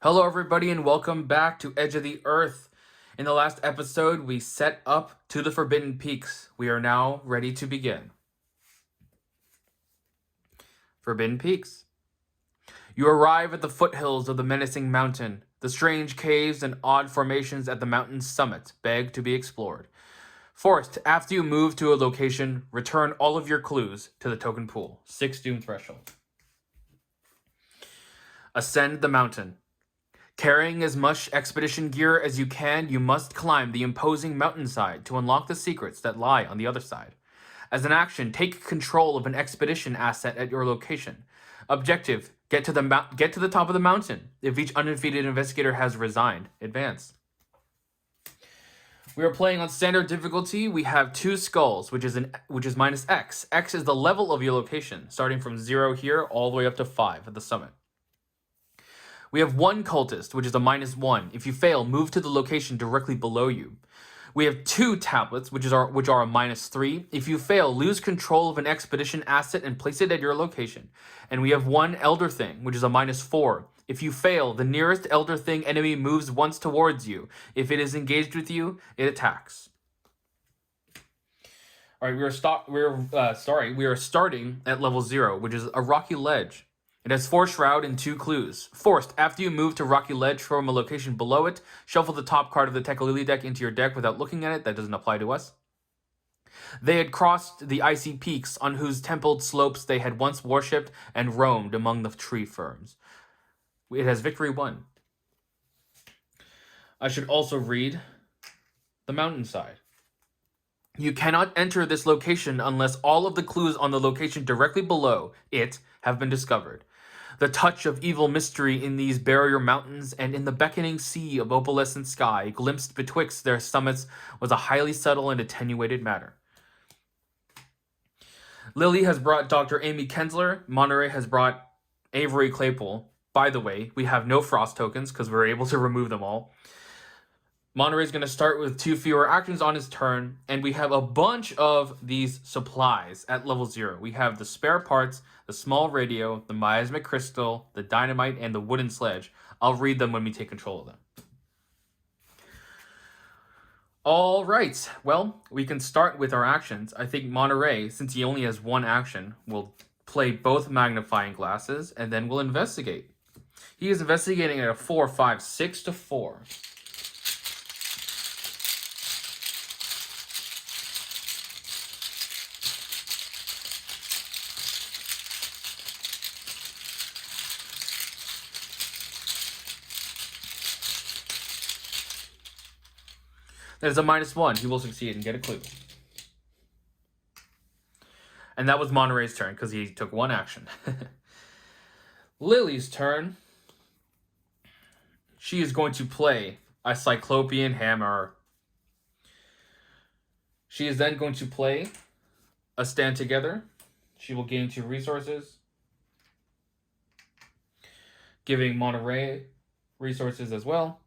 Hello, everybody, and welcome back to Edge of the Earth. In the last episode, we set up to the Forbidden Peaks. We are now ready to begin. Forbidden Peaks. You arrive at the foothills of the menacing mountain. The strange caves and odd formations at the mountain's summit beg to be explored. First, after you move to a location, return all of your clues to the token pool. 6 Doom Threshold. Ascend the mountain. Carrying as much expedition gear as you can, you must climb the imposing mountainside to unlock the secrets that lie on the other side. As an action, take control of an expedition asset at your location. Objective: get to the top of the mountain. If each undefeated investigator has resigned, advance. We are playing on standard difficulty. We have 2 skulls, which is minus X. X is the level of your location, starting from 0 here all the way up to 5 at the summit. We have 1 cultist, which is a -1. If you fail, move to the location directly below you. We have 2 tablets, which are a -3. If you fail, lose control of an expedition asset and place it at your location. And we have 1 elder thing, which is a -4. If you fail, the nearest elder thing enemy moves once towards you. If it is engaged with you, it attacks. All right, we are starting at level 0, which is a rocky ledge. It has 4 shroud and 2 clues. First, after you move to Rocky Ledge from a location below it, shuffle the top card of the Tekalili deck into your deck without looking at it. That doesn't apply to us. They had crossed the icy peaks on whose templed slopes they had once worshipped and roamed among the tree ferns. It has victory 1. I should also read the mountainside. You cannot enter this location unless all of the clues on the location directly below it have been discovered. The touch of evil mystery in these barrier mountains and in the beckoning sea of opalescent sky glimpsed betwixt their summits was a highly subtle and attenuated matter. Lily has brought Dr. Amy Kensler. Monterey has brought Avery Claypool. By the way, we have no frost tokens because we're able to remove them all. Monterey is going to start with 2 fewer actions on his turn, and we have a bunch of these supplies at level 0. We have the spare parts, the small radio, the miasmic crystal, the dynamite, and the wooden sledge. I'll read them when we take control of them. All right, well, we can start with our actions. I think Monterey, since he only has 1 action, will play both magnifying glasses, and then we'll investigate. He is investigating at a 4, 5, 6 to 4. There's a -1. He will succeed and get a clue. And that was Monterey's turn because he took 1 action. Lily's turn. She is going to play a Cyclopean Hammer. She is then going to play a Stand Together. She will gain 2 resources, giving Monterey resources as well.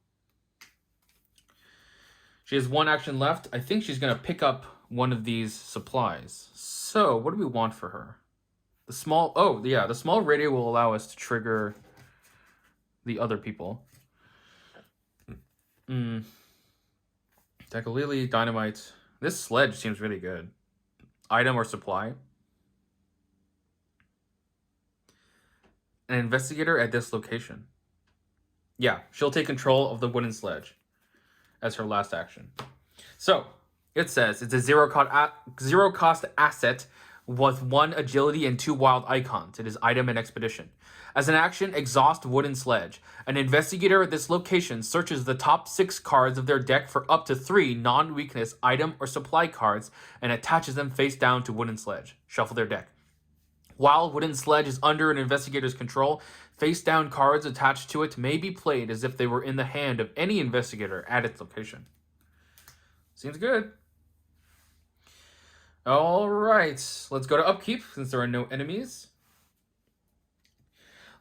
She has 1 action left. I think she's going to pick up one of these supplies. So, what do we want for her? The small radio will allow us to trigger the other people. Tekalili, dynamite. This sledge seems really good. Item or supply. An investigator at this location. Yeah, she'll take control of the wooden sledge as her last action. So, it says it's a zero cost asset with 1 agility and 2 wild icons. It is item and expedition. As an action, exhaust wooden sledge. An investigator at this location searches the top 6 cards of their deck for up to 3 non-weakness item or supply cards and attaches them face down to wooden sledge. Shuffle their deck. While wooden sledge is under an investigator's control, face-down cards attached to it may be played as if they were in the hand of any investigator at its location. Seems good. All right, let's go to upkeep since there are no enemies.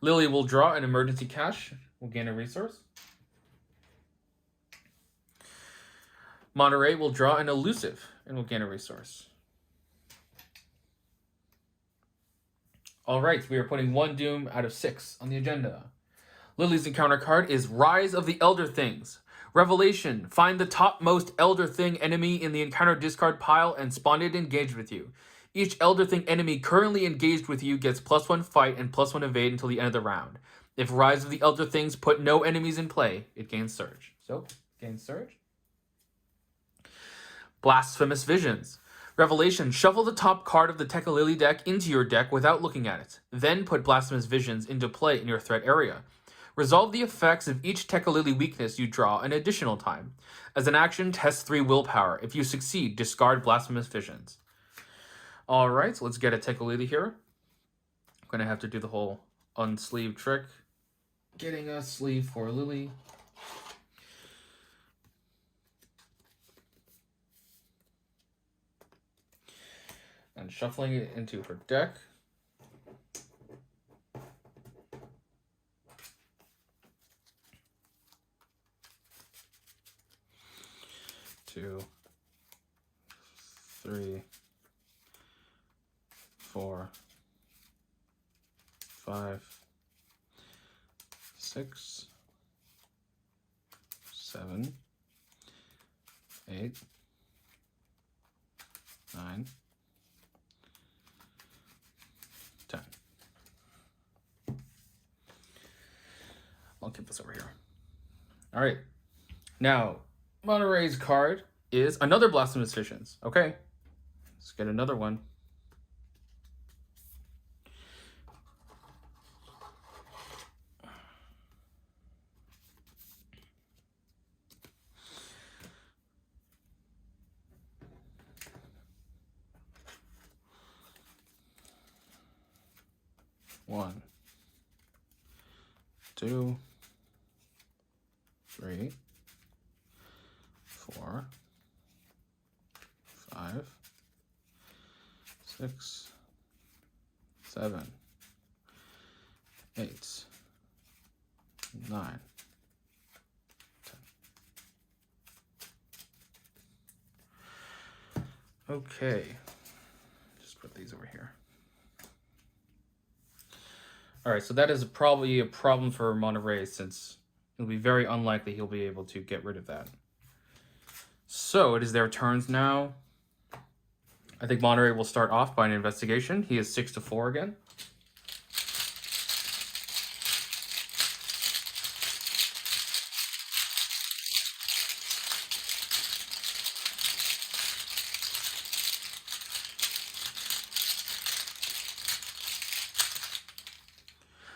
Lily will draw an emergency cash. We'll gain a resource. Monterey will draw an elusive and will gain a resource. All right, we are putting 1 doom out of 6 on the agenda. Lily's encounter card is Rise of the Elder Things. Revelation. Find the topmost Elder Thing enemy in the encounter discard pile and spawn it engaged with you. Each Elder Thing enemy currently engaged with you gets +1 fight and +1 evade until the end of the round. If Rise of the Elder Things put no enemies in play, it gains Surge. So, gains Surge. Blasphemous Visions. Revelation. Shuffle the top card of the Tekka Lily deck into your deck without looking at it. Then put Blasphemous Visions into play in your threat area. Resolve the effects of each Tekka Lily weakness you draw an additional time. As an action, test 3 willpower. If you succeed, discard Blasphemous Visions. Alright, so let's get a Tekka Lily here. I'm going to have to do the whole unsleeve trick. Getting a sleeve for Lily. And shuffling it into her deck. Two, 3, 4, 5, 6, 7, 8, 9, 10. I'll keep this over here. All right. Now, Monterey's card is another Blasphemous Visions. Okay. Let's get another one. One, 2, 3, 4, 5, 6, 7, 8, 9, 10. Okay, just put these over here. All right, so that is probably a problem for Monterey, since it'll be very unlikely he'll be able to get rid of that. So it is their turns now. I think Monterey will start off by an investigation. He is 6-4 again.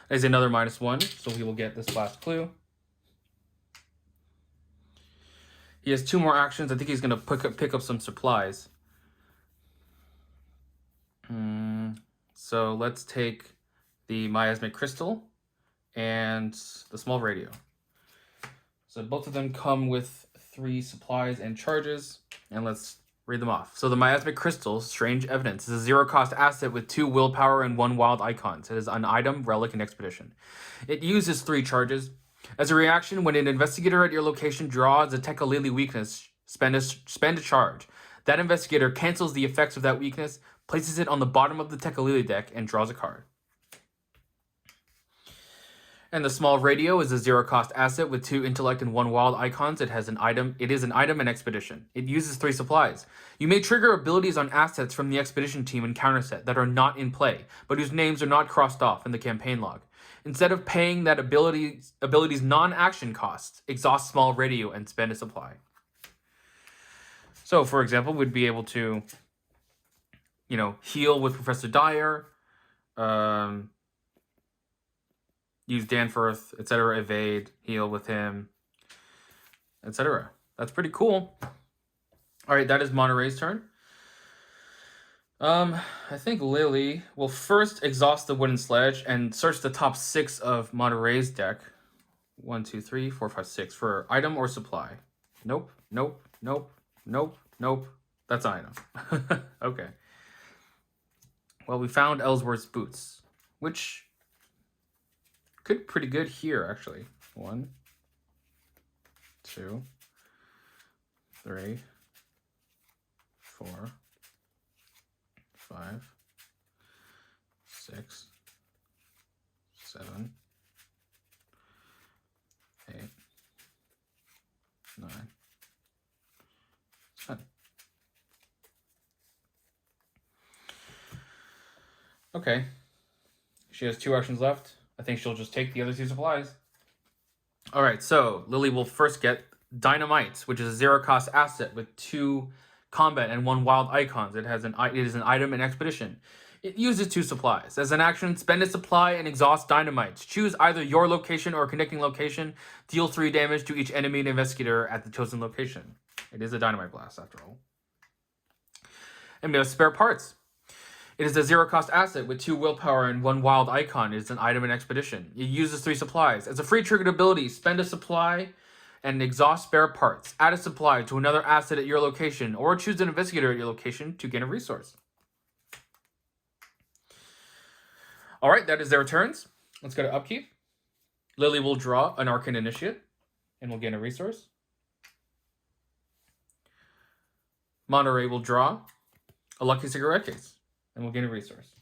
There's another -1, so he will get this last clue. He has 2 more actions. I think he's going to pick up some supplies. So let's take the miasmic crystal and the small radio. So both of them come with 3 supplies and charges, and let's read them off. So the miasmic crystal, Strange Evidence, is a 0-cost asset with 2 willpower and 1 wild icons. It is an item, relic, and expedition. It uses 3 charges. As a reaction, when an investigator at your location draws a Tekka Lily weakness, spend a charge. That investigator cancels the effects of that weakness, places it on the bottom of the Tekka Lily deck, and draws a card. And the small radio is a 0-cost asset with 2 intellect and 1 wild icons. It is an item and expedition. It uses 3 supplies. You may trigger abilities on assets from the expedition team and counter set that are not in play, but whose names are not crossed off in the campaign log. Instead of paying that ability's non-action costs, exhaust small radio and spend a supply. So, for example, we'd be able to, heal with Professor Dyer, use Danforth, etc., evade, heal with him, etc. That's pretty cool. All right, that is Monterey's turn. I think Lily will first exhaust the wooden sledge and search the top 6 of Monterey's deck. 1, 2, 3, 4, 5, 6 for item or supply. Nope, nope, nope, nope, nope. That's an item. Okay. Well, we found Ellsworth's boots, which could be pretty good here, actually. 1, 2, 3, 4, 5, 6, 7, Okay. She has 2 actions left. I think she'll just take the other 2 supplies. Alright, so Lily will first get Dynamite, which is a 0-cost asset with 2 combat and 1 wild icons. It is an item in Expedition. It uses 2 supplies. As an action, spend a supply and exhaust Dynamite. Choose either your location or a connecting location. Deal 3 damage to each enemy and investigator at the chosen location. It is a Dynamite Blast, after all. And we have spare parts. It is a 0-cost asset with 2 willpower and 1 wild icon. It is an item in Expedition. It uses 3 supplies. As a free triggered ability, spend a supply and exhaust spare parts. Add a supply to another asset at your location, or choose an investigator at your location to gain a resource. Alright, that is their turns. Let's go to upkeep. Lily will draw an Arcane Initiate, and will gain a resource. Monterey will draw a Lucky Cigarette Case, and we'll gain a resource.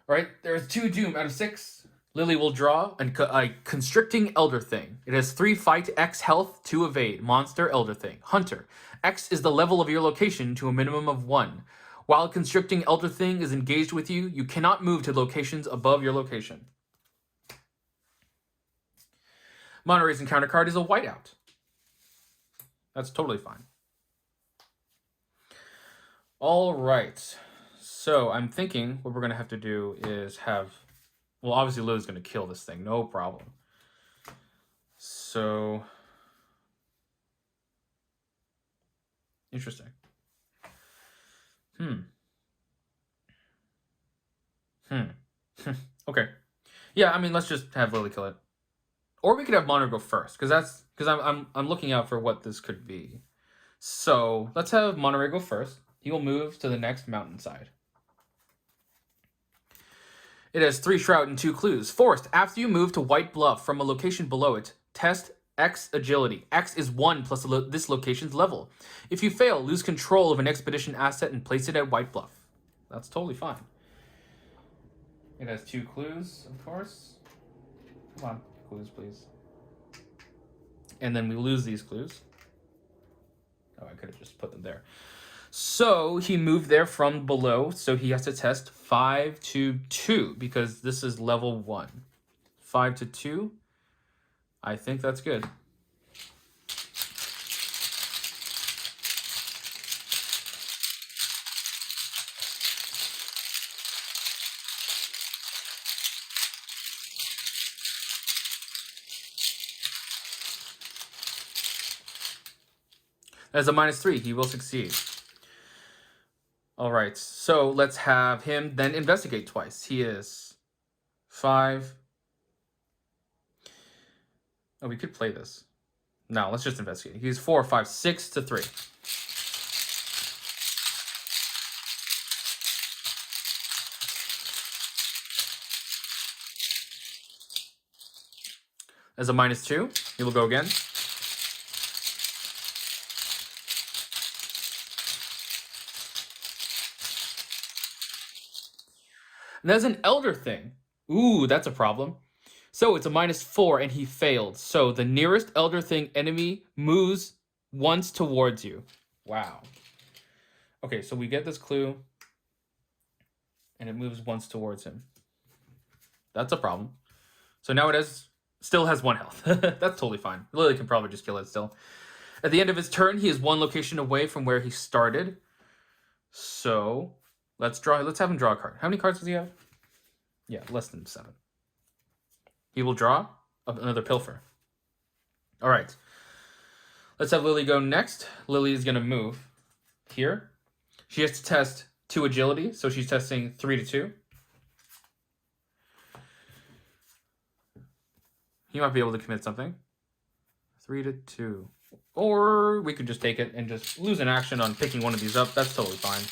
All right, there's 2 Doom out of 6. Lily will draw a Constricting Elder Thing. It has 3 fight, X health, 2 evade. Monster, Elder Thing. Hunter. X is the level of your location to a minimum of 1. While Constricting Elder Thing is engaged with you, you cannot move to locations above your location. Monterey's encounter card is a Whiteout. That's totally fine. All right. So I'm thinking what we're going to have to do is have... Well, obviously Lily's going to kill this thing. No problem. So... Interesting. Okay. Yeah, I mean, let's just have Lily kill it. Or we could have Monterey go first, because I'm looking out for what this could be. So let's have Monterey go first. He will move to the next mountainside. It has 3 Shroud and 2 Clues. Forced, after you move to White Bluff from a location below it, test X agility. X is 1 plus this location's level. If you fail, lose control of an Expedition asset and place it at White Bluff. That's totally fine. It has 2 Clues, of course. Come on, clues, please. And then we lose these clues. Oh, I could have just put them there. So he moved there from below, so he has to test 5 to 2, because this is level 1. 5 to 2. I think that's good. As a -3, he will succeed. All right, so let's have him then investigate twice. He is 5. Oh, we could play this. No, let's just investigate. He's 4, 5, 6 to 3. As a -2, he will go again. And that's an Elder Thing. Ooh, that's a problem. So it's a -4 and he failed. So the nearest Elder Thing enemy moves once towards you. Wow. Okay, so we get this clue. And it moves once towards him. That's a problem. So now it still has 1 health. That's totally fine. Lily can probably just kill it still. At the end of his turn, he is 1 location away from where he started. So... Let's have him draw a card. How many cards does he have? Yeah, less than 7. He will draw another Pilfer. All right. Let's have Lily go next. Lily is going to move here. She has to test 2 agility, so she's testing 3 to 2. He might be able to commit something. 3 to 2. Or we could just take it and just lose an action on picking one of these up. That's totally fine.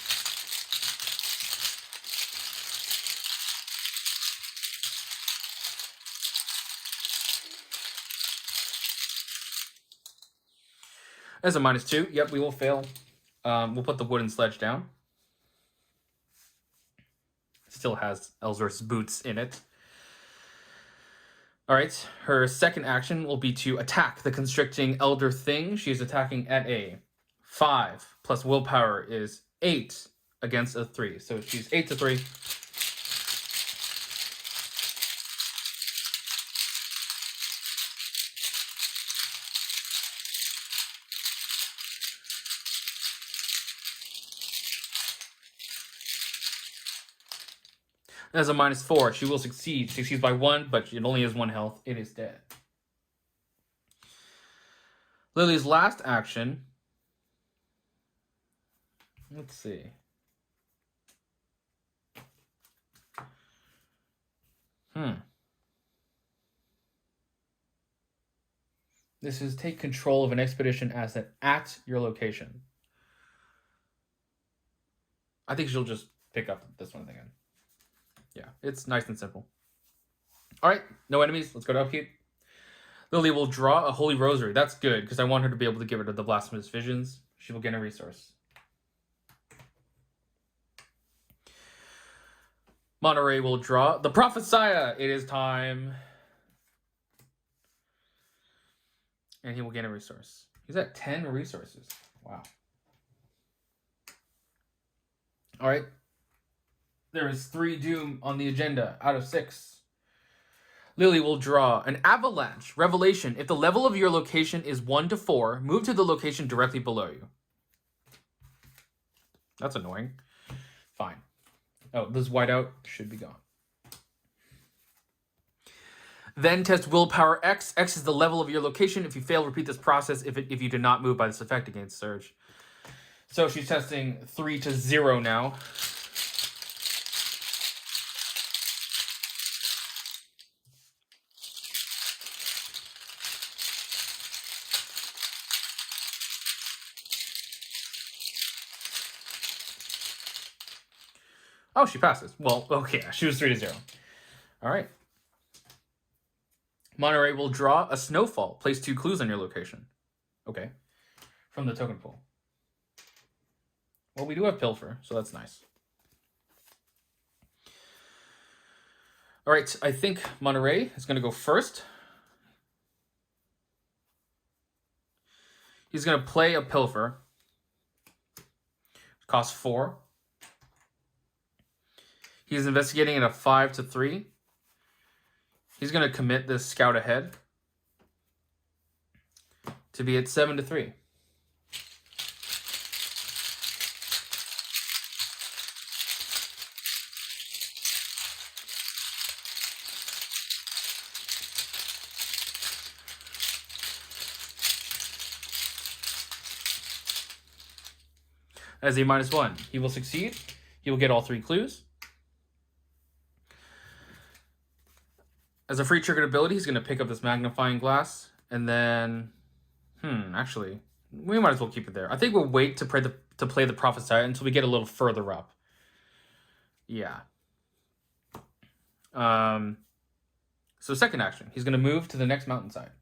As a -2, yep, we will fail. We'll put the wooden sledge down. Still has Ellsworth's boots in it. All right, her second action will be to attack the Constricting Elder Thing. She is attacking at a 5, plus willpower is 8. against a 3. So she's 8 to 3. As a -4, she will succeed. She succeeds by 1, but it only has 1 health. It is dead. Lily's last action. Let's see. This is take control of an expedition asset at your location. I think she'll just pick up this one again. Yeah, it's nice and simple. All right, no enemies. Let's go to upkeep. Lily will draw a Holy Rosary. That's good, because I want her to be able to get rid of the Blasphemous Visions. She will get a resource. Monterey will draw the Prophesiah. It is time. And he will gain a resource. He's at 10 resources. Wow. All right. There is 3 Doom on the agenda out of 6. Lily will draw an Avalanche. Revelation. If the level of your location is 1 to 4, move to the location directly below you. That's annoying. Fine. Oh, this whiteout should be gone. Then test Willpower X. X is the level of your location. If you fail, repeat this process if you did not move by this effect against Surge. So she's testing 3 to 0 now. Oh, she passes. Well, okay, she was 3 to 0. All right. Monterey will draw a Snowfall. Place 2 clues on your location. Okay. From the token pool. Well, we do have Pilfer, so that's nice. All right, I think Monterey is going to go first. He's going to play a Pilfer. Costs 4. He's investigating at a 5 to 3. He's going to commit this Scout Ahead to be at 7 to 3. As a -1, he will succeed. He will get all 3 clues. As a free triggered ability, he's going to pick up this Magnifying Glass. And then, actually, we might as well keep it there. I think we'll wait to play the Prophesiah until we get a little further up. Yeah. So second action, he's going to move to the next mountainside.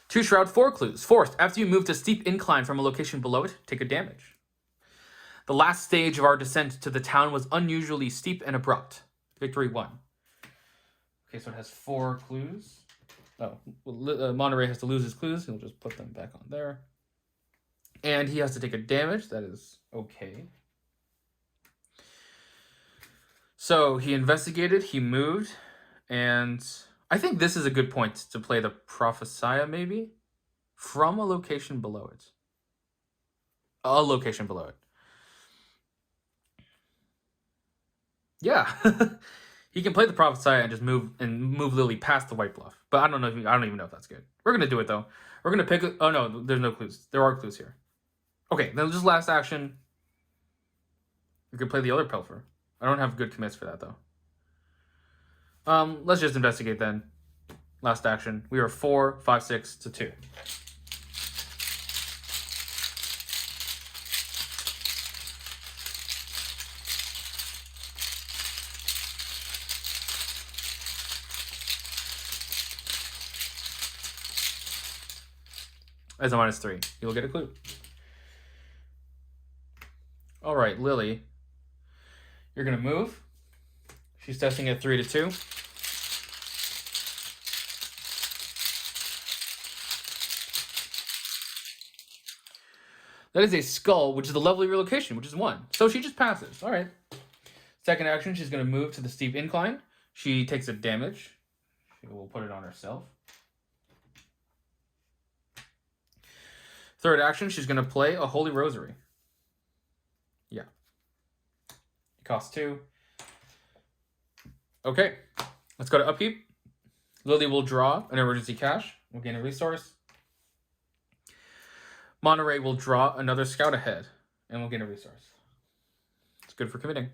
2 Shroud, 4 clues. Forced. After you move to steep incline from a location below it, take a damage. The last stage of our descent to the town was unusually steep and abrupt. Victory 1. Okay, so it has 4 clues. Oh, well, Monterey has to lose his clues. He'll just put them back on there. And he has to take a damage. That is okay. So he investigated, he moved, and I think this is a good point to play the Prophesiah, maybe, from a location below it. A location below it. Yeah, he can play the Prophesiah and just move Lily past the white bluff. But I don't even know if that's good. We're gonna do it though. We're gonna pick. Oh no, there's no clues. There are clues here. Okay, then just last action. We could play the other Pilfer. I don't have good commits for that though. Let's just investigate then. Last action. We are 4, 5, 6 to 2. As a -3, you will get a clue. All right, Lily. You're gonna move. She's testing at 3 to 2. That is a skull, which is the level of your location, which is 1. So she just passes. All right. Second action, she's going to move to the steep incline. She takes a damage. She will put it on herself. Third action, she's going to play a Holy Rosary. Yeah. It costs 2. Okay. Let's go to upkeep. Lily will draw an emergency cash. We'll gain a resource. Monterey will draw another scout ahead, and we'll gain a resource. It's good for committing.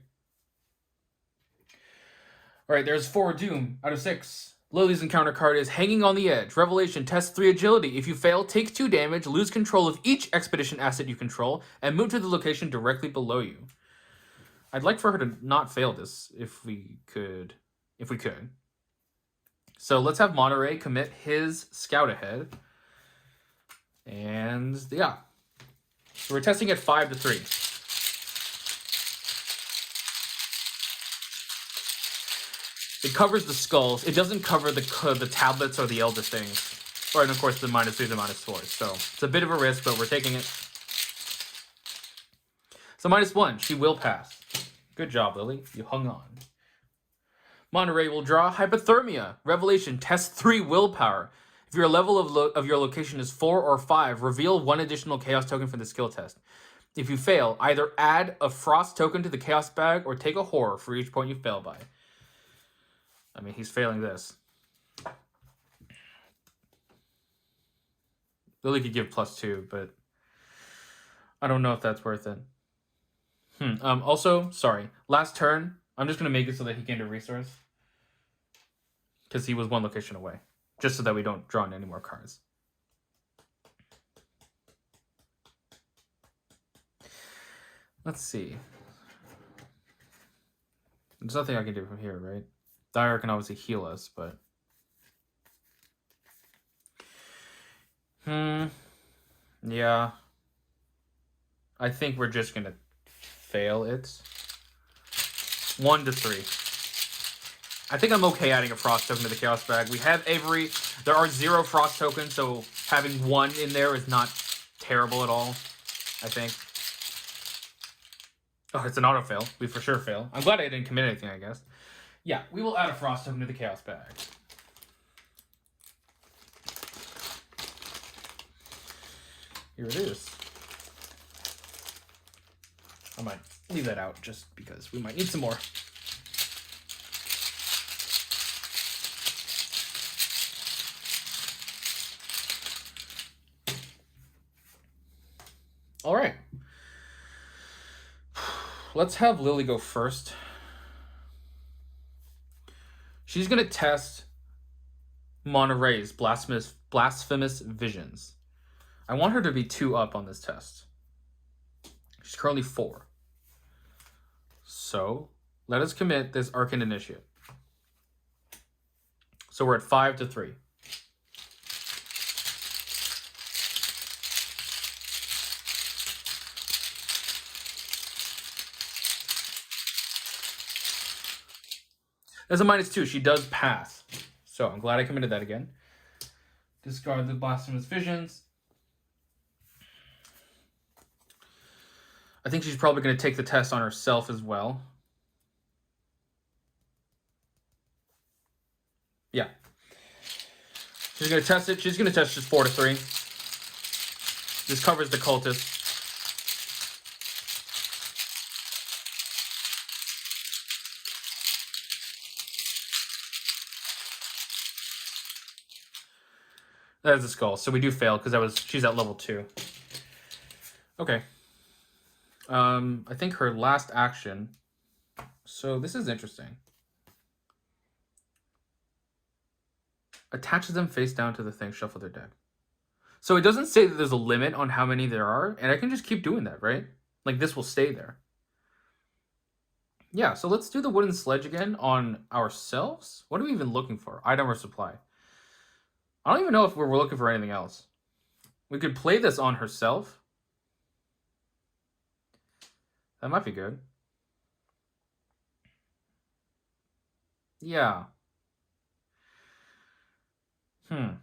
All right, there's 4 Doom out of 6. Lily's encounter card is Hanging on the Edge. Revelation, test 3 agility. If you fail, take 2 damage, lose control of each expedition asset you control, and move to the location directly below you. I'd like for her to not fail this if we could. So let's have Monterey commit his scout ahead. And yeah. So we're testing at 5 to 3. It covers the skulls. It doesn't cover the tablets or the elder things. Or, and of course, the -3s and -4s. So it's a bit of a risk, but we're taking it. So -1. She will pass. Good job, Lily. You hung on. Monterey will draw Hypothermia. Revelation, test 3 willpower. If your level of your location is 4 or 5, reveal 1 additional chaos token for the skill test. If you fail, either add a frost token to the chaos bag or take a horror for each point you fail by. I mean, he's failing this. Lily could give +2, but I don't know if that's worth it. Also, sorry. Last turn, I'm just going to make it so that he gained a resource. Because he was 1 location away. Just so that we don't draw in any more cards. Let's see. There's nothing I can do from here, right? Dyer can obviously heal us, but... Yeah. I think we're just going to fail it. 1 to 3. I think I'm okay adding a frost token to the chaos bag. We have Avery. There are 0 frost tokens, so having 1 in there is not terrible at all, I think. Oh, it's an auto fail. We for sure fail. I'm glad I didn't commit anything, I guess. Yeah, we will add a frost token to the chaos bag. Here it is. I might leave that out just because we might need some more. All right. Let's have Lily go first. She's going to test Monterey's blasphemous visions. I want her to be 2 up on this test. She's currently 4. So let us commit this Arcane Initiate. So we're at 5 to 3. As a -2, she does pass. So I'm glad I committed that again. Discard the Blasphemous Visions. I think she's probably going to take the test on herself as well. Yeah. She's going to test it. She's going to test just 4 to 3. This covers the cultist. That is a skull, so we do fail because she's at level 2. Okay. I think her last action. So this is interesting. Attaches them face down to the thing, shuffle their deck. So it doesn't say that there's a limit on how many there are, and I can just keep doing that, right? Like this will stay there. Yeah, so let's do the wooden sledge again on ourselves. What are we even looking for? Item or supply? I don't even know if we're looking for anything else. We could play this on herself. That might be good. Yeah. You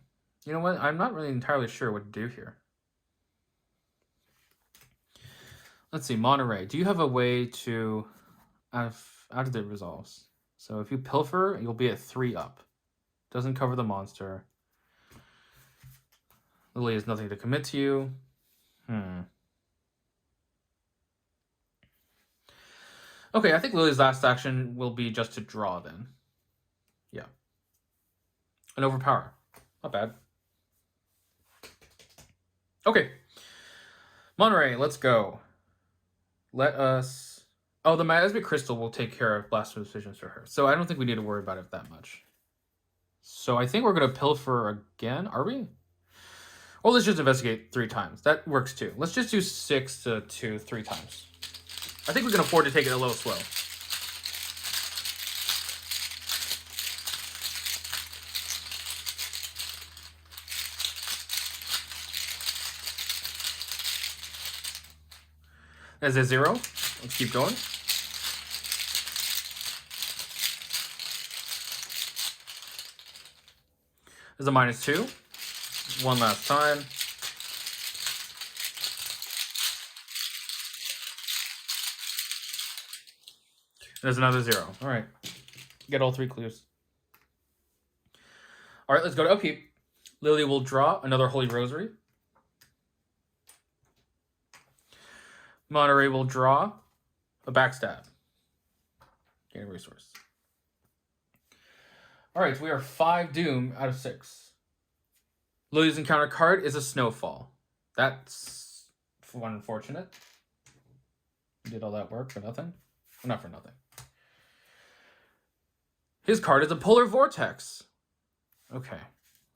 know what? I'm not really entirely sure what to do here. Let's see, Monterey. Do you have a way to out of the resolves? So if you pilfer, you'll be at 3 up. Doesn't cover the monster. Lily has nothing to commit to you. Okay, I think Lily's last action will be just to draw then. Yeah. And overpower. Not bad. Okay. Monterey, let's go. Let us... Oh, the Miasma Crystal will take care of Blasphemous Visions for her. So I don't think we need to worry about it that much. So I think we're going to pilfer again. Are we? Or let's just investigate 3 times. That works too. Let's just do 6 to 2 3 times. I think we can afford to take it a little slow. There's a 0. Let's keep going. There's a -2. One last time. There's another 0. All right. Get all 3 clues. All right, let's go to upkeep. Lily will draw another Holy Rosary. Monterey will draw a backstab. Gain a resource. All right, so we are 5 doom out of 6. Lily's encounter card is a snowfall. That's unfortunate. We did all that work for nothing. Well, not for nothing. His card is a polar vortex. Okay.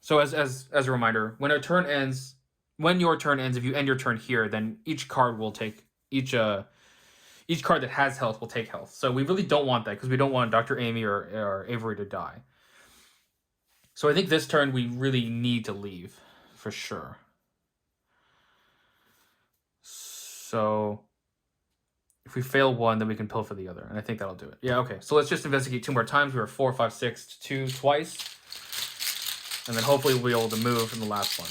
So as a reminder, when your turn ends, if you end your turn here, then each card will take each card that has health will take health. So we really don't want that because we don't want Dr. Amy or Avery to die. So I think this turn we really need to leave for sure. So if we fail one, then we can pilfer the other. And I think that'll do it. Yeah, okay. So let's just investigate 2 more times. We were 4, 5, 6 to 2 twice. And then hopefully we'll be able to move in the last one.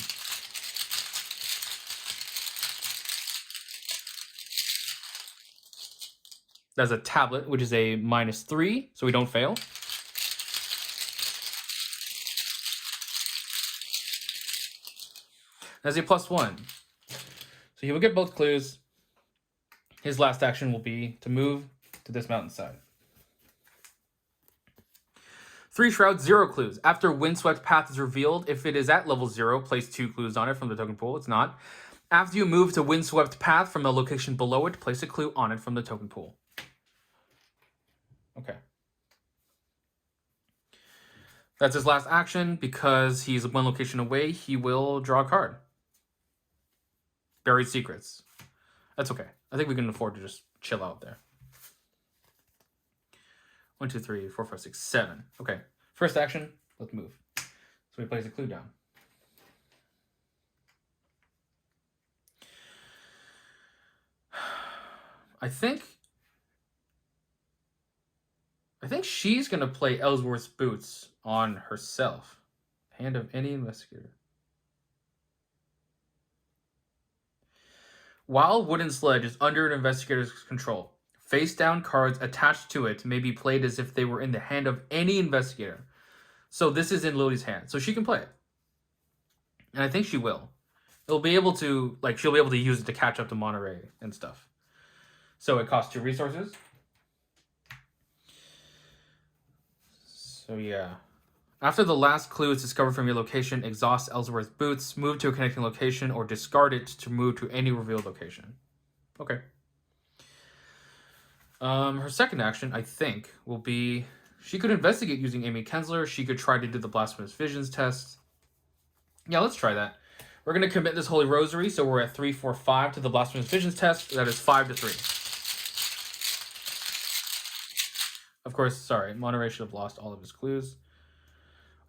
That's a tablet, which is a -3, so we don't fail. That's a +1. So he will get both clues. His last action will be to move to this mountainside. 3 shrouds, 0 clues. After Windswept Path is revealed, if it is at level 0, place 2 clues on it from the token pool. It's not. After you move to Windswept Path from the location below it, place a clue on it from the token pool. Okay. That's his last action. Because he's 1 location away, he will draw a card. Buried Secrets. That's okay. I think we can afford to just chill out there. 1, 2, 3, 4, 5, 6, 7. Okay. First action, let's move. So we place a clue down. I think she's going to play Ellsworth's Boots on herself. Hand of any investigator. While Wooden Sledge is under an investigator's control, face-down cards attached to it may be played as if they were in the hand of any investigator. So this is in Lily's hand. So she can play it. And I think she will. She'll be able to use it to catch up to Monterey and stuff. So it costs 2 resources. So yeah. After the last clue is discovered from your location, exhaust Ellsworth's Boots, move to a connecting location, or discard it to move to any revealed location. Okay. Her second action, I think, will be... She could investigate using Amy Kensler. She could try to do the Blasphemous Visions test. Yeah, let's try that. We're going to commit this Holy Rosary, so we're at 3, 4, 5 to the Blasphemous Visions test. That is 5 to 3. Of course, sorry, Monterey should have lost all of his clues.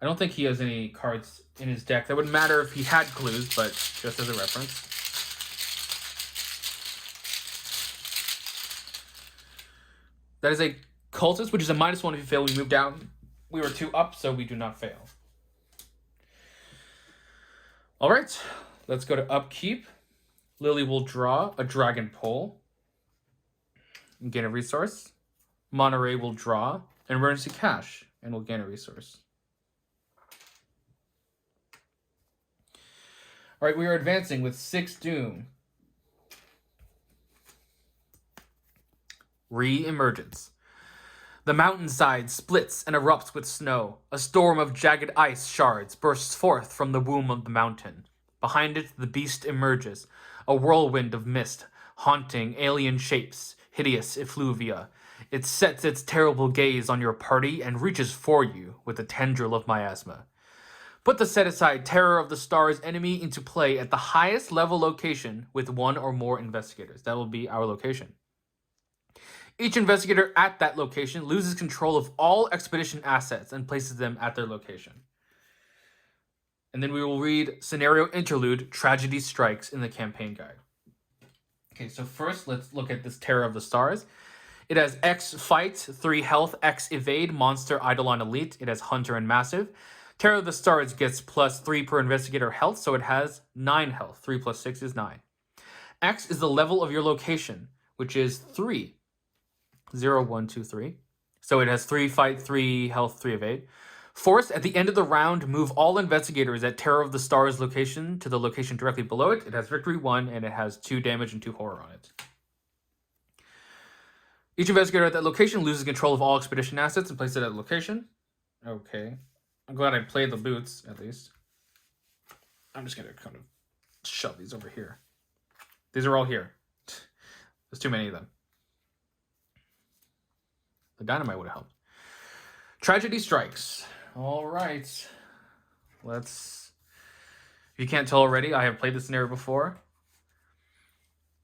I don't think he has any cards in his deck. That would matter if he had clues, but just as a reference. That is a Cultist, which is a -1 if you fail. We move down. We were 2 up, so we do not fail. All right, let's go to upkeep. Lily will draw a Dragon Pole. gain a resource. Monterey will draw emergency cash and will gain a resource. All right, we are advancing with 6 Doom. Re-emergence. The mountainside splits and erupts with snow. A storm of jagged ice shards bursts forth from the womb of the mountain. Behind it, the beast emerges, a whirlwind of mist, haunting alien shapes, hideous effluvia. It sets its terrible gaze on your party and reaches for you with a tendril of miasma. Put the set-aside Terror of the Stars enemy into play at the highest level location with 1 or more investigators. That will be our location. Each investigator at that location loses control of all expedition assets and places them at their location. And then we will read Scenario Interlude, Tragedy Strikes in the campaign guide. Okay, so first let's look at this Terror of the Stars. It has X Fight, 3 Health, X Evade, Monster, Eidolon, Elite. It has Hunter and Massive. Terror of the Stars gets +3 per investigator health, so it has 9 health. 3 plus 6 is 9. X is the level of your location, which is 3. 0, 1, 2, 3. So it has 3 fight, 3 health, 3 evade. Force, at the end of the round, move all investigators at Terror of the Stars location to the location directly below it. It has Victory 1, and it has 2 damage and 2 horror on it. Each investigator at that location loses control of all expedition assets and places it at the location. Okay. I'm glad I played the boots, at least. I'm just going to kind of shove these over here. These are all here. There's too many of them. The dynamite would have helped. Tragedy Strikes. All right. Let's... If you can't tell already, I have played this scenario before.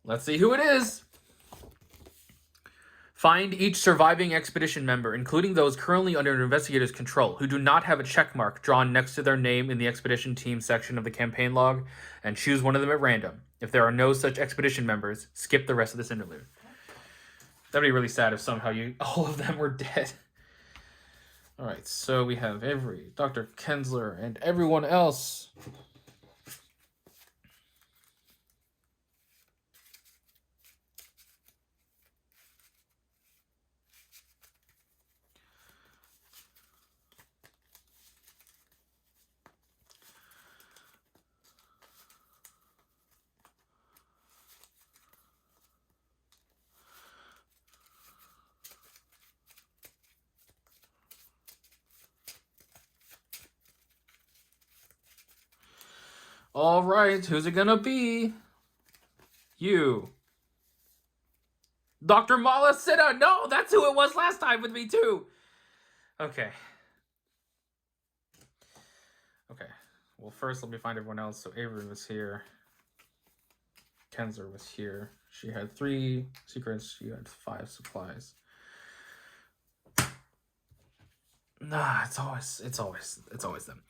Let's see who it is. Find each surviving expedition member, including those currently under an investigator's control, who do not have a checkmark drawn next to their name in the expedition team section of the campaign log, and choose one of them at random. If there are no such expedition members, skip the rest of this interlude. That'd be really sad if somehow all of them were dead. All right, so we have Avery, Dr. Kensler, and everyone else. All right, who's it gonna be? You. Dr. Malacita! No, that's who it was last time with me too! Okay. Okay. Well, first let me find everyone else. So Avery was here. Kensler was here. She had 3 secrets. She had 5 supplies. Nah, it's always them.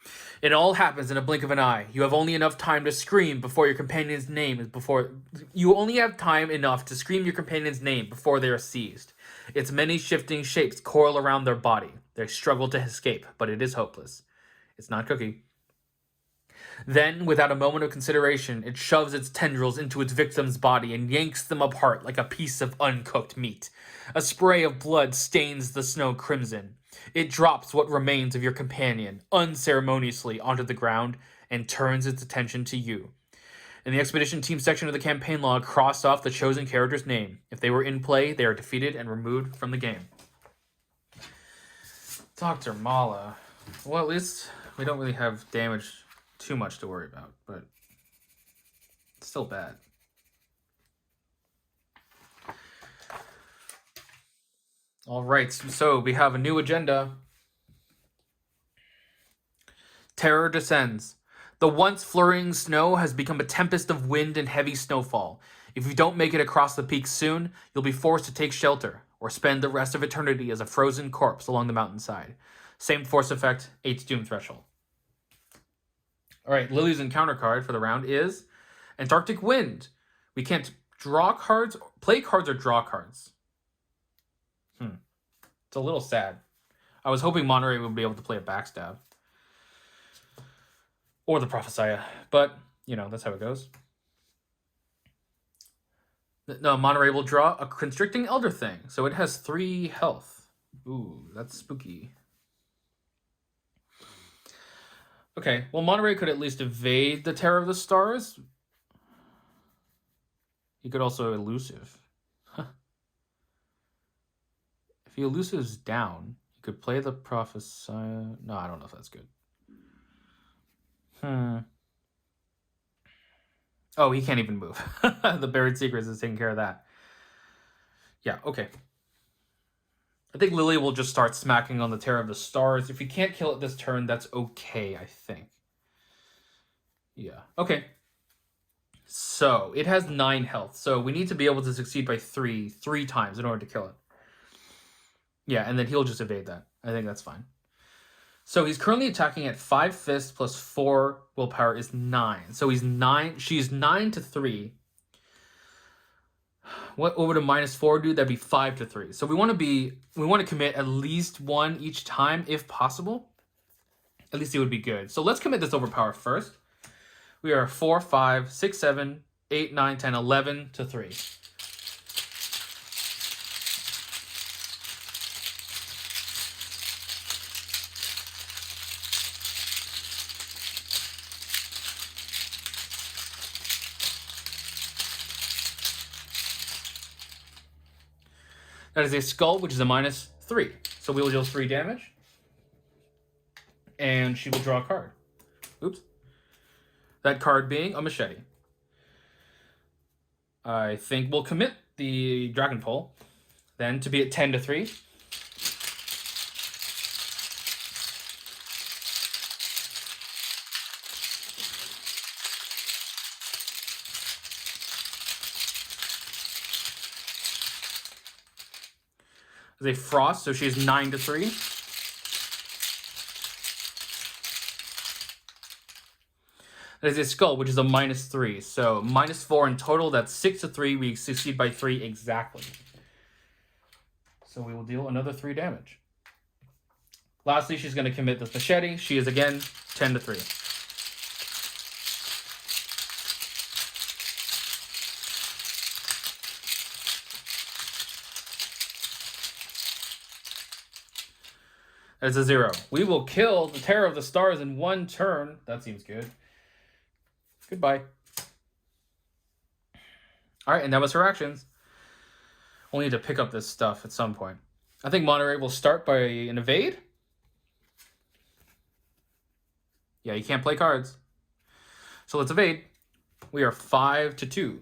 It all happens in a blink of an eye. You have only enough time to scream before your companion's name is You only have time enough to scream your companion's name before they are seized. Its many shifting shapes coil around their body. They struggle to escape, but it is hopeless. It's not Cookie. Then, without a moment of consideration, it shoves its tendrils into its victim's body and yanks them apart like a piece of uncooked meat. A spray of blood stains the snow crimson. It drops what remains of your companion unceremoniously onto the ground and turns its attention to you. In the expedition team section of the campaign log, cross off the chosen character's name. If they were in play, they are defeated and removed from the game. Dr. Mala. Well, at least we don't really have damage too much to worry about, but it's still bad. All right, so we have a new agenda. Terror descends. The once flurrying snow has become a tempest of wind and heavy snowfall. If you don't make it across the peaks soon, you'll be forced to take shelter or spend the rest of eternity as a frozen corpse along the mountainside. Same force effect, 8 Doom threshold. All right, Lily's encounter card for the round is Antarctic Wind. We can't draw cards, play cards, or draw cards. It's a little sad. I was hoping Monterey would be able to play a Backstab. Or the Prophesia. But, you know, that's how it goes. No, Monterey will draw a constricting elder thing. So it has 3 health. Ooh, that's spooky. Okay, well, Monterey could at least evade the Terror of the Stars. He could also elusive. If he elusives down, he could play the Prophesy. No, I don't know if that's good. Oh, he can't even move. The Buried Secrets is taking care of that. Yeah, okay. I think Lily will just start smacking on the Terror of the Stars. If he can't kill it this turn, that's okay, I think. Yeah, okay. So, it has 9 health. So, we need to be able to succeed by 3 times in order to kill it. Yeah, and then he'll just evade that. I think that's fine. So, he's currently attacking at 5 fists plus 4 willpower is 9. So, he's 9. She's 9 to 3. What would a -4 do? That'd be 5 to 3. So we want to commit at least 1 each time if possible. At least it would be good. So let's commit this overpower first. We are 4, 5, 6, 7, 8, 9, 10, 11 to 3. That is a skull, which is a -3. So we will deal 3 damage. And she will draw a card. Oops. That card being a machete. I think we'll commit the Dragon Pole. Then to be at 10 to 3. There's a Frost, so she's 9 to 3. That is a Skull, which is a -3. So -4 in total, that's 6 to 3. We succeed by 3 exactly. So we will deal another 3 damage. Lastly, she's going to commit this machete. She is again 10 to 3. That's a 0. We will kill the Terror of the Stars in 1 turn. That seems good. Goodbye. Alright, and that was her actions. We'll need to pick up this stuff at some point. I think Monterey will start by an evade. Yeah, you can't play cards. So let's evade. We are 5 to 2.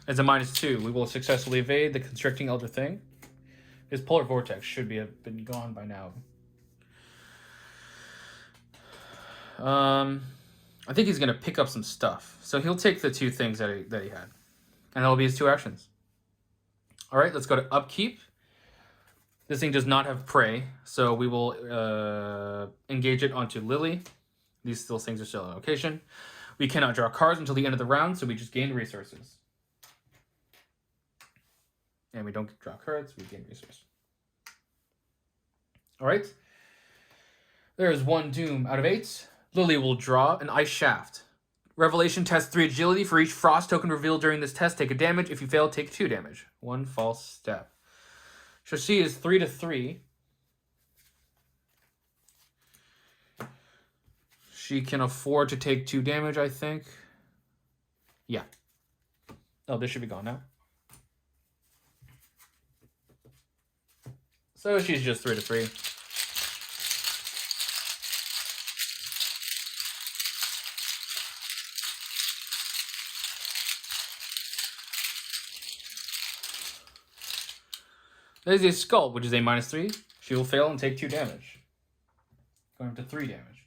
As a -2, we will successfully evade the constricting elder thing. His polar vortex should have been gone by now. I think he's going to pick up some stuff. So he'll take the 2 things that he had. And that'll be his 2 actions. All right, let's go to upkeep. This thing does not have prey, so we will engage it onto Lily. These things are still in location. We cannot draw cards until the end of the round, so we just gain resources. And we don't draw cards, we gain resources. All right. There's 1 doom out of 8. Lily will draw an Ice Shaft. Revelation tests 3 agility. For each Frost token revealed during this test, take a damage. If you fail, take 2 damage. 1 false step. So she is 3 to 3. She can afford to take 2 damage, I think. Yeah. Oh, this should be gone now. So she's just 3 to 3. There's a Skull, which is a -3. She will fail and take 2 damage. Going up to 3 damage.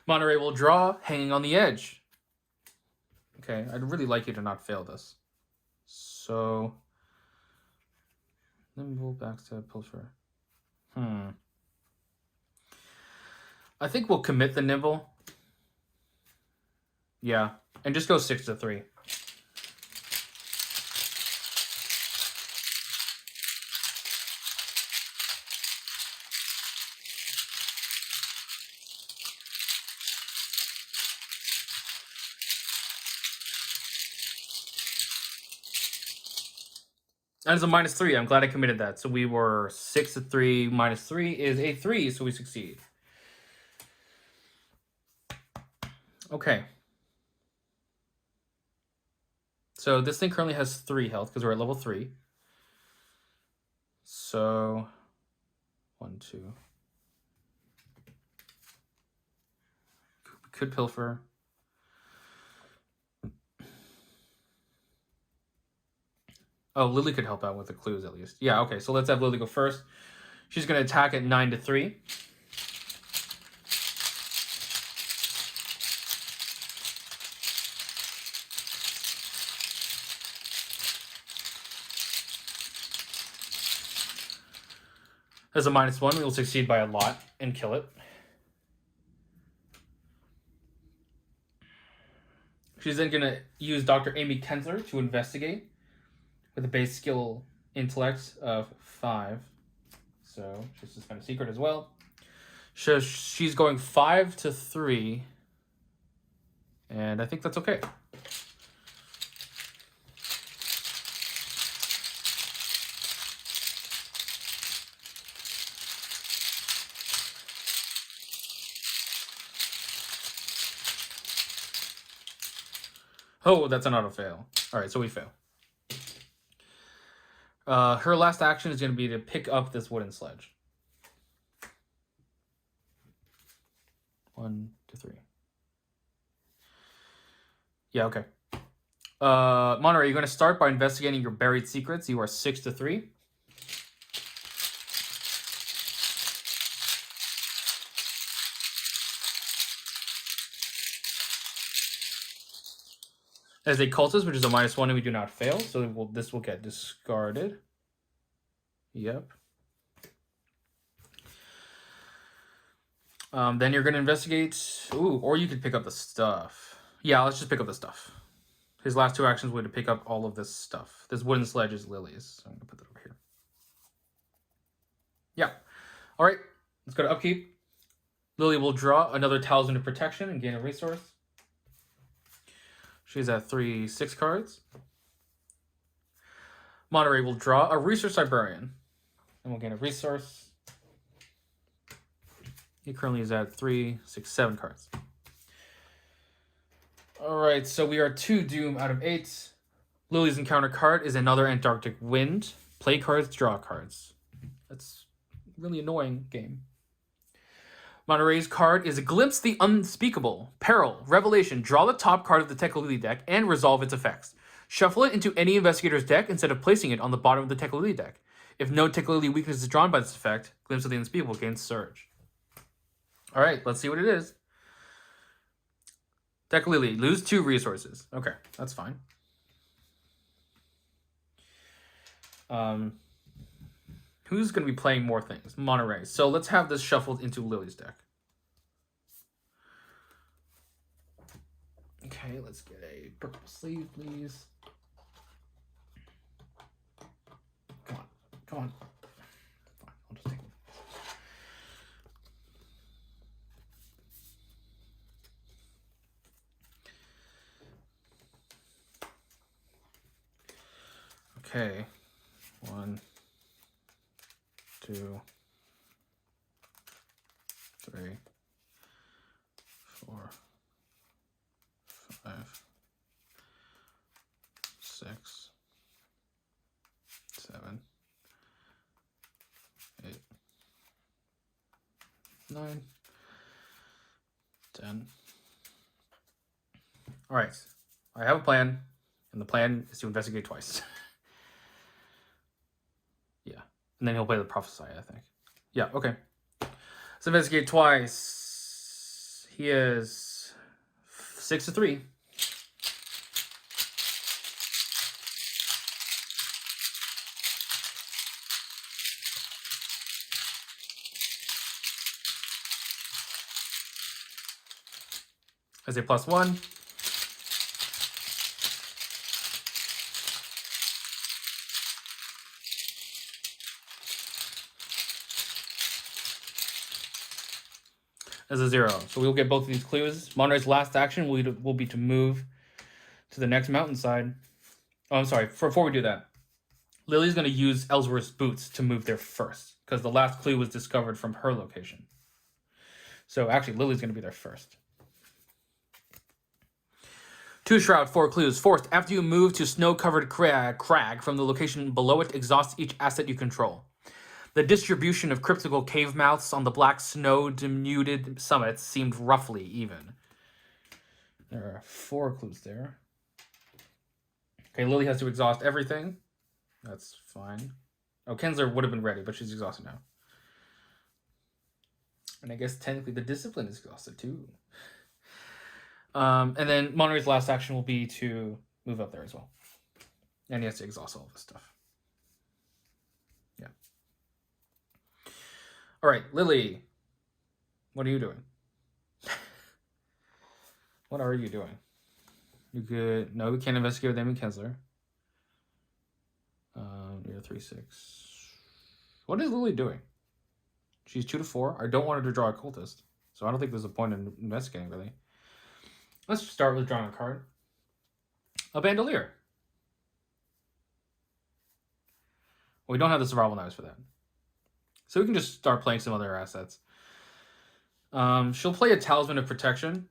Monterey will draw, hanging on the edge. Okay, I'd really like you to not fail this. So, nimble, backstab, pilfer. I think we'll commit the nimble. Yeah. And just go 6 to 3. And it's a -3. I'm glad I committed that. So we were 6 to 3. -3 is a 3, so we succeed. Okay. So this thing currently has 3 health because we're at level 3. So 1, 2. Could pilfer. Oh, Lily could help out with the clues at least. Yeah, okay. So let's have Lily go first. She's going to attack at 9 to 3. As a -1, we will succeed by a lot and kill it. She's then going to use Dr. Amy Kensler to investigate with a base skill intellect of 5. So she's just kind of secret as well. So she's going 5 to 3. And I think that's okay. Oh, that's an auto fail. All right, so we fail. Her last action is going to be to pick up this wooden sledge. 1 to 3. Yeah, okay. Monterey, you're going to start by investigating your buried secrets. You are 6 to 3. As a cultist, which is a -1, and we do not fail, so this will get discarded. Yep. Then you're going to investigate. Ooh, or you could pick up the stuff. Yeah, let's just pick up the stuff. His last 2 actions were to pick up all of this stuff. This wooden sledge is Lily's. So I'm going to put that over here. Yeah. All right. Let's go to upkeep. Lily will draw another Talisman of Protection and gain a resource. She's at 3 6 cards. Monterey will draw a Resource Librarian and we'll gain a resource. He currently is at 3 6 7 cards. All right, so we are 2 Doom out of 8. Lily's encounter card is another Antarctic Wind. Play cards, draw cards. That's a really annoying game. Monterey's card is a Glimpse the Unspeakable. Peril, Revelation. Draw the top card of the Teklili deck and resolve its effects. Shuffle it into any investigator's deck instead of placing it on the bottom of the Teklili deck. If no Teklili weakness is drawn by this effect, Glimpse of the Unspeakable gains Surge. All right, let's see what it is. Teklili, lose 2 resources. Okay, that's fine. Who's going to be playing more things? Monterey. So let's have this shuffled into Lily's deck. Okay, let's get a purple sleeve, please. Come on. Come on. Fine, I'll just take it. Okay. 1, 2, 3, 4, 5, 6, 7, 8, 9, 10. All right. I have a plan, and the plan is to investigate twice. Yeah. And then he'll play the Prophesy, I think. Yeah, okay. Let's investigate twice. He is 6 to 3. As a +1. as a 0. So we'll get both of these clues. Monterey's last action will be to move to the next mountainside. Oh, I'm sorry. Before we do that, Lily's going to use Ellsworth's boots to move there first, because the last clue was discovered from her location. So actually, Lily's going to be there first. 2 shroud, 4 clues. Forced, after you move to snow-covered crag from the location below it, exhaust each asset you control. The distribution of cryptical cave mouths on the black snow-denuded summits seemed roughly even. There are 4 clues there. Okay, Lily has to exhaust everything. That's fine. Oh, Kensler would have been ready, but she's exhausted now. And I guess technically the discipline is exhausted too. And then Monterey's last action will be to move up there as well. And he has to exhaust all of this stuff. Yeah. All right, Lily. What are you doing? What are you doing? You could... No, we can't investigate with Amy Kensler. You're 3-6. What is Lily doing? She's 2 to 4. I don't want her to draw a cultist. So I don't think there's a point in investigating, really. Let's start with drawing a card. A bandolier. Well, we don't have the survival knives for that. So we can just start playing some other assets. She'll play a Talisman of Protection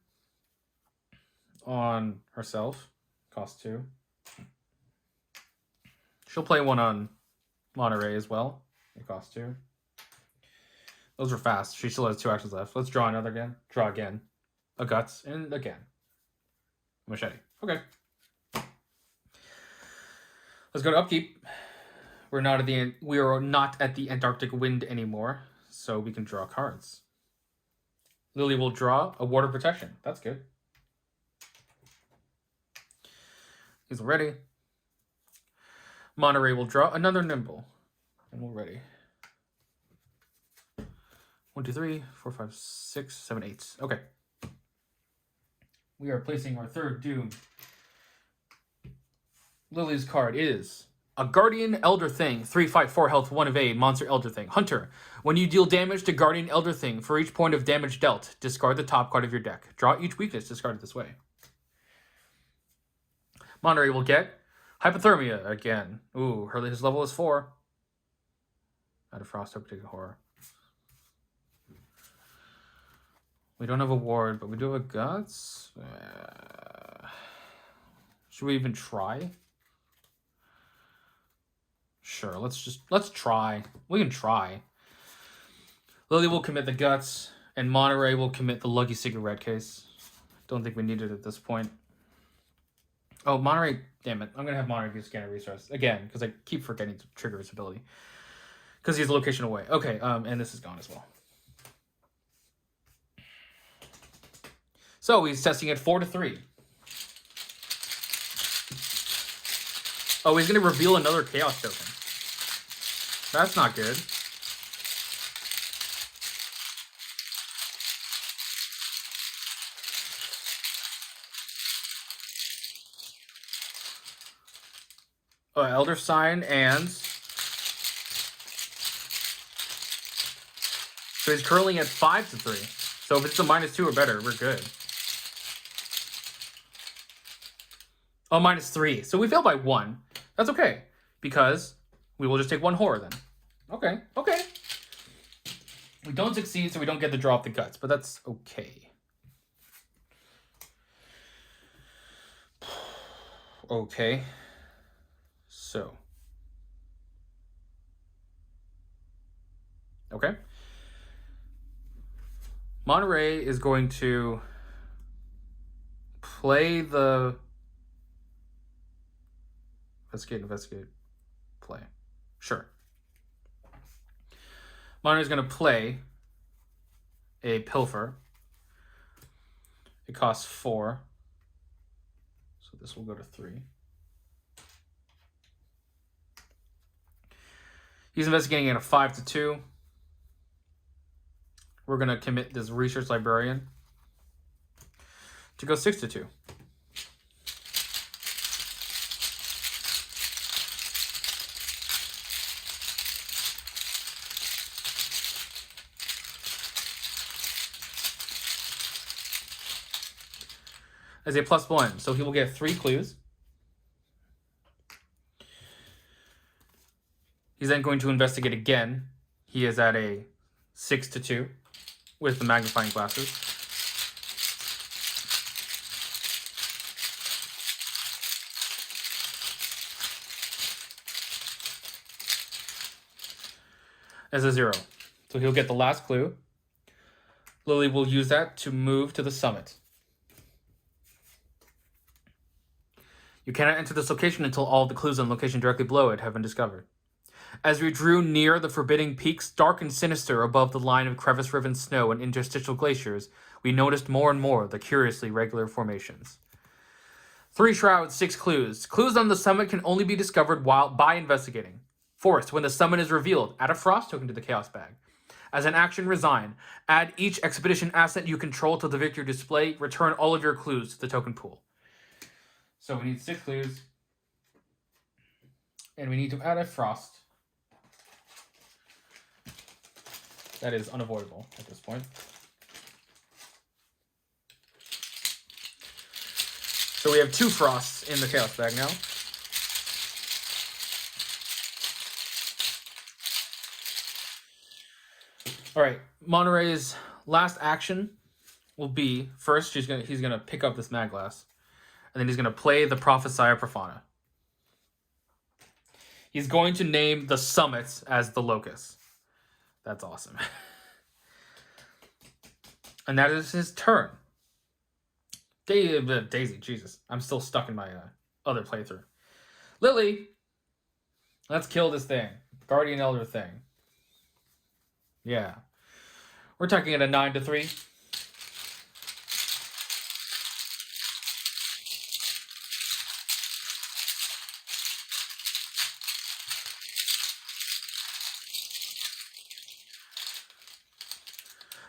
on herself. Cost 2. She'll play one on Monterey as well. It costs 2. Those are fast. She still has 2 actions left. Let's draw another again. Draw again. A guts. And again. Machete. Okay. Let's go to upkeep. We are not at the Antarctic wind anymore, so we can draw cards. Lily will draw a Ward of Protection. That's good. He's ready. Monterey will draw another Nimble. And we're ready. 1, 2, 3, 4, 5, 6, 7, 8. Okay. We are placing our third Doom. Lily's card is a Guardian Elder Thing. 3 fight, 4 health, 1 evade. Monster Elder Thing. Hunter. When you deal damage to Guardian Elder Thing, for each point of damage dealt, discard the top card of your deck. Draw each weakness discarded this way. Monterey will get Hypothermia again. Ooh, his level is 4. Out of Frost, Particular Horror. We don't have a ward, but we do have a guts. Should we even try? Sure, let's try. We can try. Lily will commit the guts, and Monterey will commit the Lucky Cigarette case. Don't think we need it at this point. Oh, Monterey, damn it. I'm going to have Monterey scan a resource again, because I keep forgetting to trigger his ability. Because he's a location away. Okay, and this is gone as well. So he's testing at 4 to 3. Oh, he's going to reveal another Chaos token. That's not good. Oh, Elder Sign and... So he's curling at 5 to 3. So if it's a -2 or better, we're good. Oh, -3. So we failed by 1. That's okay. Because we will just take 1 horror then. Okay, okay. We don't succeed, so we don't get to draw off the guts, but that's okay. Okay. So. Okay. Monterey is going to play the... Investigate, play. Sure. Monterey's going to play a Pilfer. It costs 4. So this will go to 3. He's investigating at a 5 to 2. We're going to commit this Research Librarian to go 6 to 2. as a +1. So he will get 3 clues. He's then going to investigate again. He is at a 6-2 with the magnifying glasses. As a 0. So he'll get the last clue. Lily will use that to move to the summit. You cannot enter this location until all of the clues on the location directly below it have been discovered. As we drew near the forbidding peaks, dark and sinister above the line of crevice-riven snow and interstitial glaciers, we noticed more and more the curiously regular formations. 3 shrouds, 6 clues. Clues on the summit can only be discovered by investigating. Forced, when the summit is revealed, add a frost token to the chaos bag. As an action, resign. Add each expedition asset you control to the victory display. Return all of your clues to the token pool. So we need 6 clues. And we need to add a frost. That is unavoidable at this point. So we have 2 frosts in the chaos bag now. All right, Monterey's last action will be, first he's gonna pick up this mag glass, and then he's gonna play the Prophesier Profana. He's going to name the summits as the locus. That's awesome. And that is his turn. Daisy, Jesus. I'm still stuck in my other playthrough. Lily, let's kill this thing. Guardian Elder thing. Yeah. We're talking at a 9-3.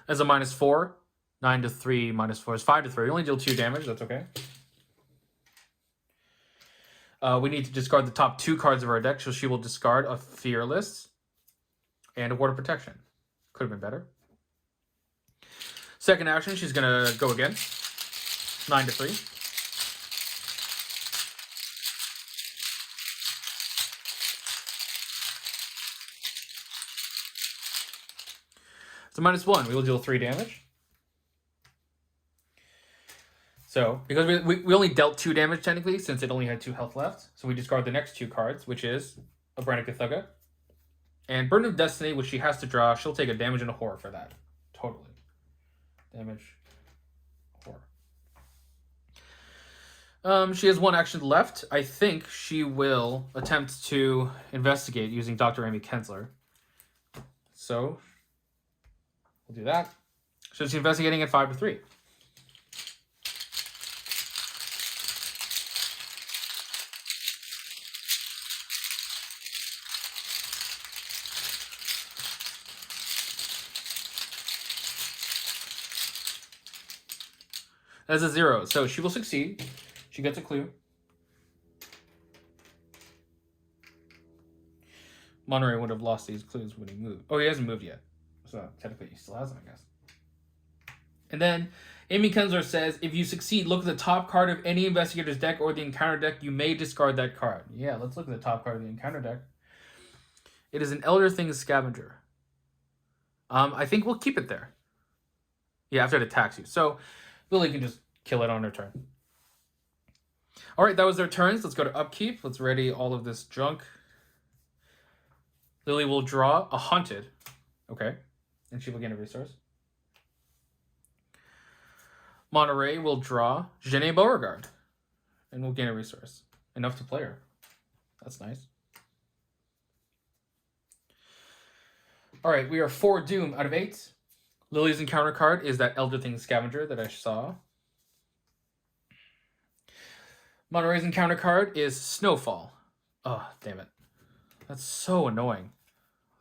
As a -4. 9-3 -4 is 5-3. We only deal 2 damage. That's okay. We need to discard the top 2 cards of our deck, so she will discard a Fearless and a Ward of Protection. Could have been better. Second action, she's going to go again. 9-3. So -1, we will deal 3 damage. So, because we only dealt 2 damage technically, since it only had 2 health left. So we discard the next 2 cards, which is a Brannica Thugga. And Burden of Destiny, which she has to draw. She'll take a damage and a horror for that. Totally. Damage, horror. She has 1 action left. I think she will attempt to investigate using Dr. Amy Kensler. So, we'll do that. So she's investigating at 5-3. That's a 0. So she will succeed. She gets a clue. Monterey would have lost these clues when he moved. Oh, he hasn't moved yet. So technically he still has them, I guess. And then Amy Kensler says, if you succeed, look at the top card of any investigator's deck or the encounter deck. You may discard that card. Yeah, let's look at the top card of the encounter deck. It is an Elder Things Scavenger. I think we'll keep it there. Yeah, after it attacks you. So Lily can just kill it on her turn. All right, that was their turns. Let's go to upkeep. Let's ready all of this junk. Lily will draw a Haunted. Okay. And she will gain a resource. Monterey will draw Jenny Beauregard. And will gain a resource. Enough to play her. That's nice. All right, we are 4 Doom out of 8. Lily's encounter card is that Elder Things Scavenger that I saw. Monterey's encounter card is Snowfall. Oh, damn it. That's so annoying.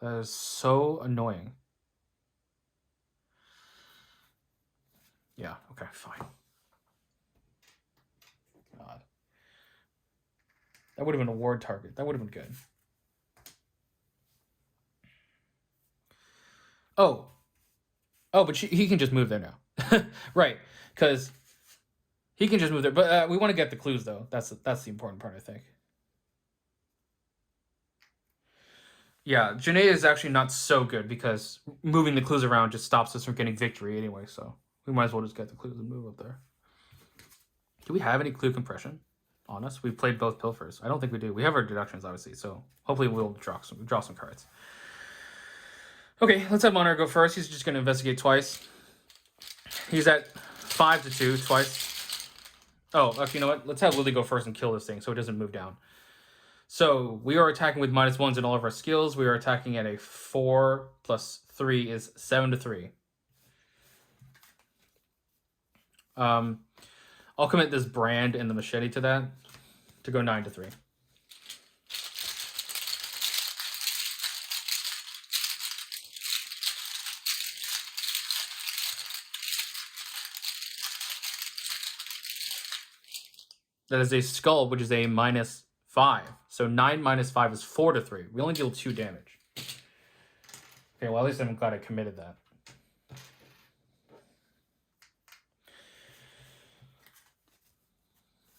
That is so annoying. Yeah, okay, fine. God. That would have been a ward target. That would have been good. Oh, but he can just move there now. Right, because He can just move there, but we want to get the clues though. That's the important part, I think. Yeah, Janae is actually not so good because moving the clues around just stops us from getting victory anyway. So we might as well just get the clues and move up there. Do we have any clue compression on us? We played both pilfers. I don't think we do. We have our deductions, obviously, so hopefully we'll draw some cards. Okay, let's have Monterey go first. He's just going to investigate twice. He's at 5-2 twice. Oh, okay, you know what? Let's have Lily go first and kill this thing so it doesn't move down. So we are attacking with -1s in all of our skills. We are attacking at a 4 + 3 is 7-3. I'll commit this brand and the machete to that to go 9-3. That is a skull, which is a -5. So 9 - 5 is 4-3. We only deal 2 damage. Okay, well, at least I'm glad I committed that.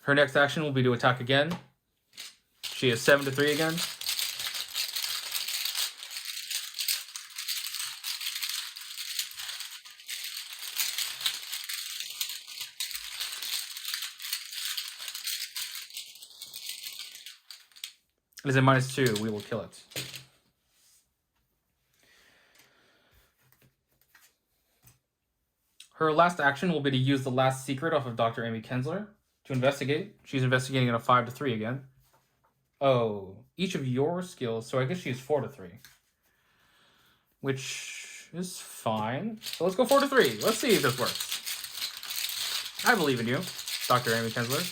Her next action will be to attack again. She is 7-3 again. It is a -2. We will kill it. Her last action will be to use the last secret off of Dr. Amy Kensler to investigate. She's investigating at a 5-3 again. Oh, each of your skills. So I guess she's 4-3, which is fine. So let's go 4-3. Let's see if this works. I believe in you, Dr. Amy Kensler.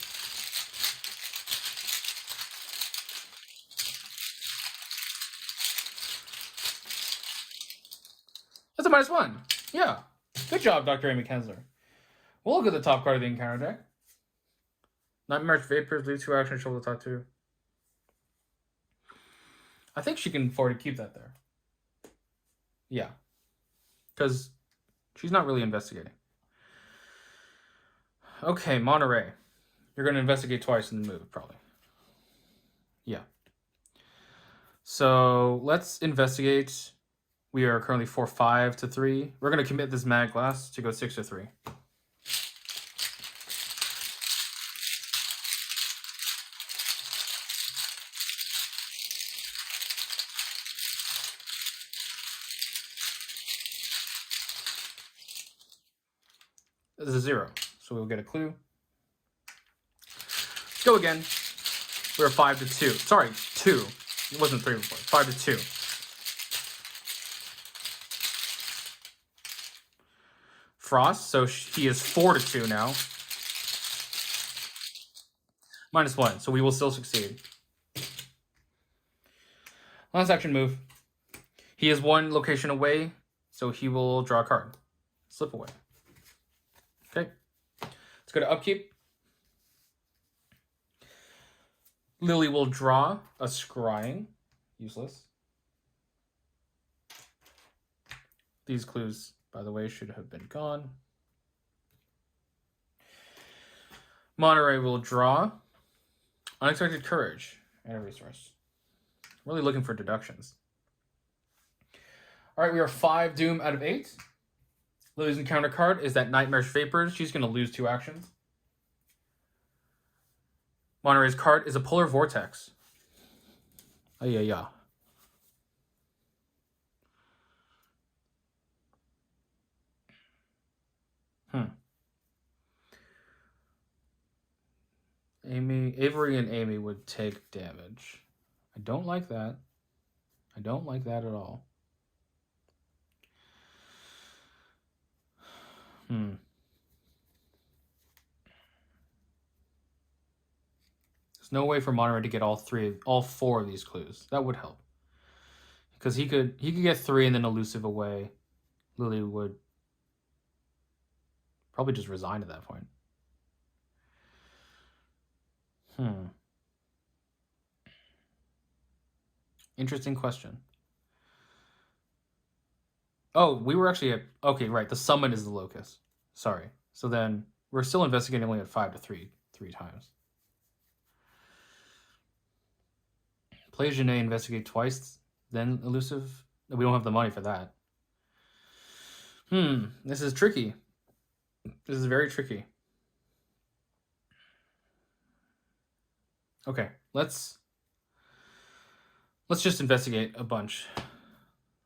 That's a -1. Yeah. Good job, Dr. Amy Kensler. We'll look at the top card of the encounter deck. Nightmare Vapors, leave 2 actions, show the top 2. I think she can afford to keep that there. Yeah. Because she's not really investigating. Okay, Monterey. You're going to investigate twice and then move, probably. Yeah. So let's investigate. We are currently 4-5-3. We're going to commit this Mag Glass to go 6-3. This is a 0, so we'll get a clue. Let's go again. We're 5-2. Sorry, 2. It wasn't 3 before. 5-2. Frost, so he is 4-2 now. -1, so we will still succeed. Last action move. He is 1 location away, so he will draw a card. Slip away. Okay. Let's go to upkeep. Lily will draw a scrying. Useless. These clues, by the way, should have been gone. Monterey will draw unexpected courage and a resource. Really looking for deductions. All right, we are 5 doom out of 8. Lily's encounter card is that Nightmarish Vapors. She's going to lose 2 actions. Monterey's card is a Polar Vortex. Oh, yeah. Avery and Amy would take damage. I don't like that. I don't like that at all. There's no way for Monterey to get all 4 of these clues. That would help. Because he could get 3 and then elusive away. Lily would probably just resign at that point. Interesting question. Oh, we were actually at... Okay, right. The summon is the locus. Sorry. So then We're still investigating only at 5 to 3 times. Play Genet, investigate twice, then elusive. We don't have the money for that. This is tricky. This is very tricky. Okay, let's just investigate a bunch.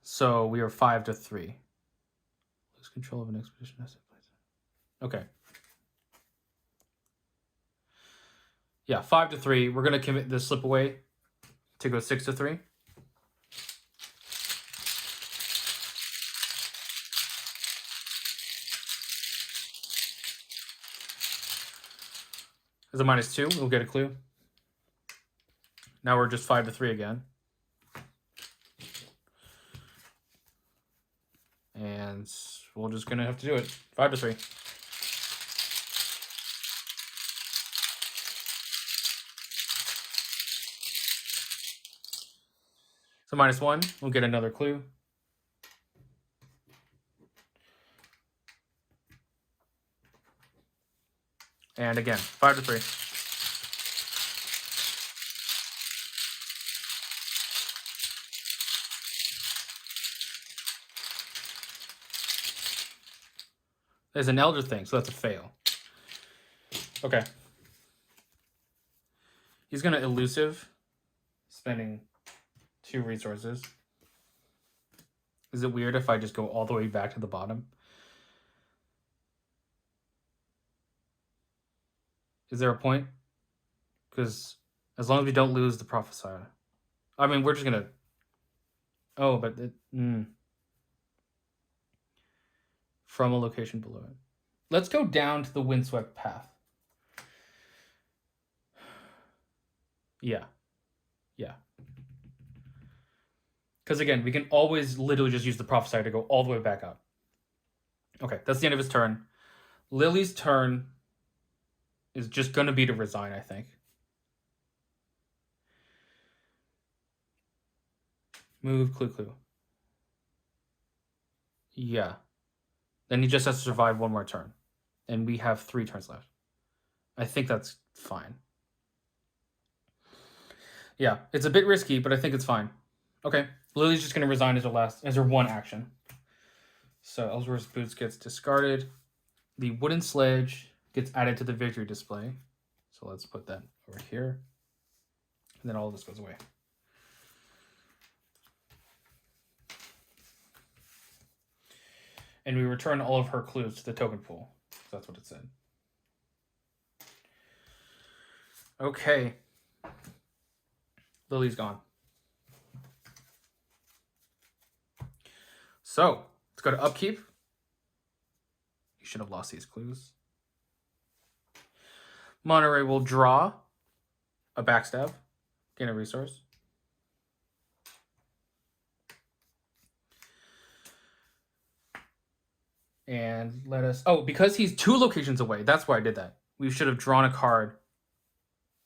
So we are 5 to 3. Lose control of an expedition. Okay. Yeah, 5 to 3. We're gonna commit the slip away to go 6 to 3. As a -2, we'll get a clue. Now we're just 5 to 3 again. And we're just gonna have to do it. 5 to 3. So -1, we'll get another clue. And again, 5 to 3. There's an elder thing, so that's a fail. Okay. He's gonna elusive, spending 2 resources. Is it weird if I just go all the way back to the bottom? Is there a point? Because as long as we don't lose the prophesied. I mean, we're just gonna... Oh, but... From a location below it. Let's go down to the windswept path. Yeah. Because again, we can always literally just use the prophesied to go all the way back up. Okay, that's the end of his turn. Lily's turn is just going to be to resign, I think. Move, clue. Yeah. Then he just has to survive 1 more turn. And we have 3 turns left. I think that's fine. Yeah, it's a bit risky, but I think it's fine. Okay, Lily's just going to resign as her 1 action. So Ellsworth's Boots gets discarded. The wooden sledge gets added to the victory display. So let's put that over here. And then all of this goes away. And we return all of her clues to the token pool. That's what it said. Okay. Lily's gone. So, let's go to upkeep. You should have lost these clues. Monterey will draw a backstab, gain a resource. And let us... Oh, because he's 2 locations away. That's why I did that. We should have drawn a card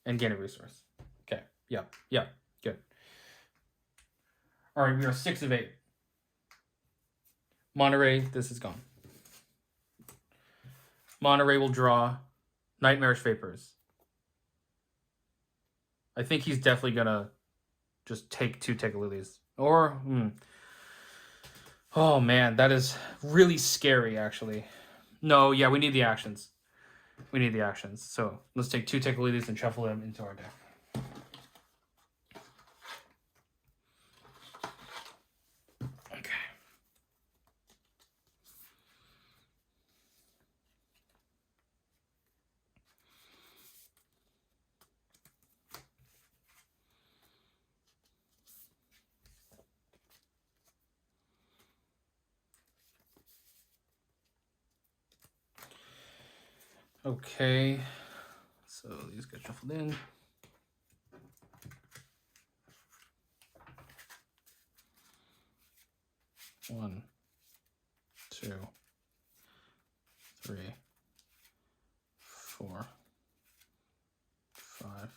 and gained a resource. Okay. Yeah. Good. All right, we are 6 of 8. Monterey, this is gone. Monterey will draw Nightmarish Vapors. I think he's definitely going to just take 2 Take-A-Lilies. Or... Oh, man, that is really scary, actually. No, yeah, we need the actions. So let's take 2 Take-A-Lilies and shuffle them into our deck. Okay, so these get shuffled in. One, 2, 3, 4, 5,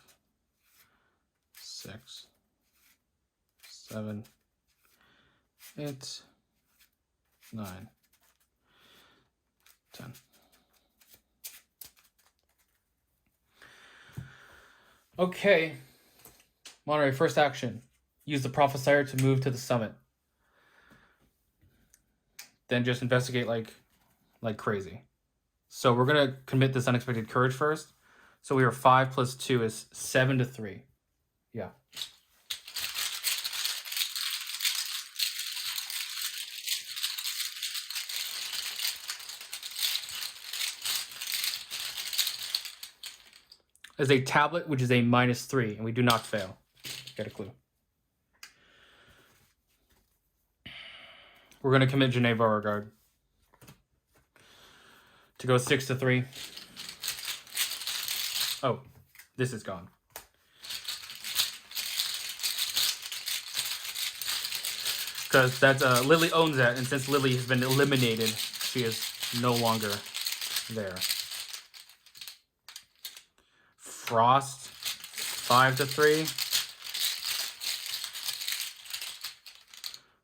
6, 7, 8, 9, 10. Okay. Monterey, first action. Use the Prophesier to move to the summit. Then just investigate like crazy. So we're going to commit this unexpected courage first. So we are 5 plus 2 is 7 to 3. Yeah. As a tablet, which is a -3, and we do not fail. Get a clue. We're going to commit Geneva Beauregard to go 6 to 3. Oh, this is gone. Because that's Lily owns that, and since Lily has been eliminated, she is no longer there. Frost, 5 to 3.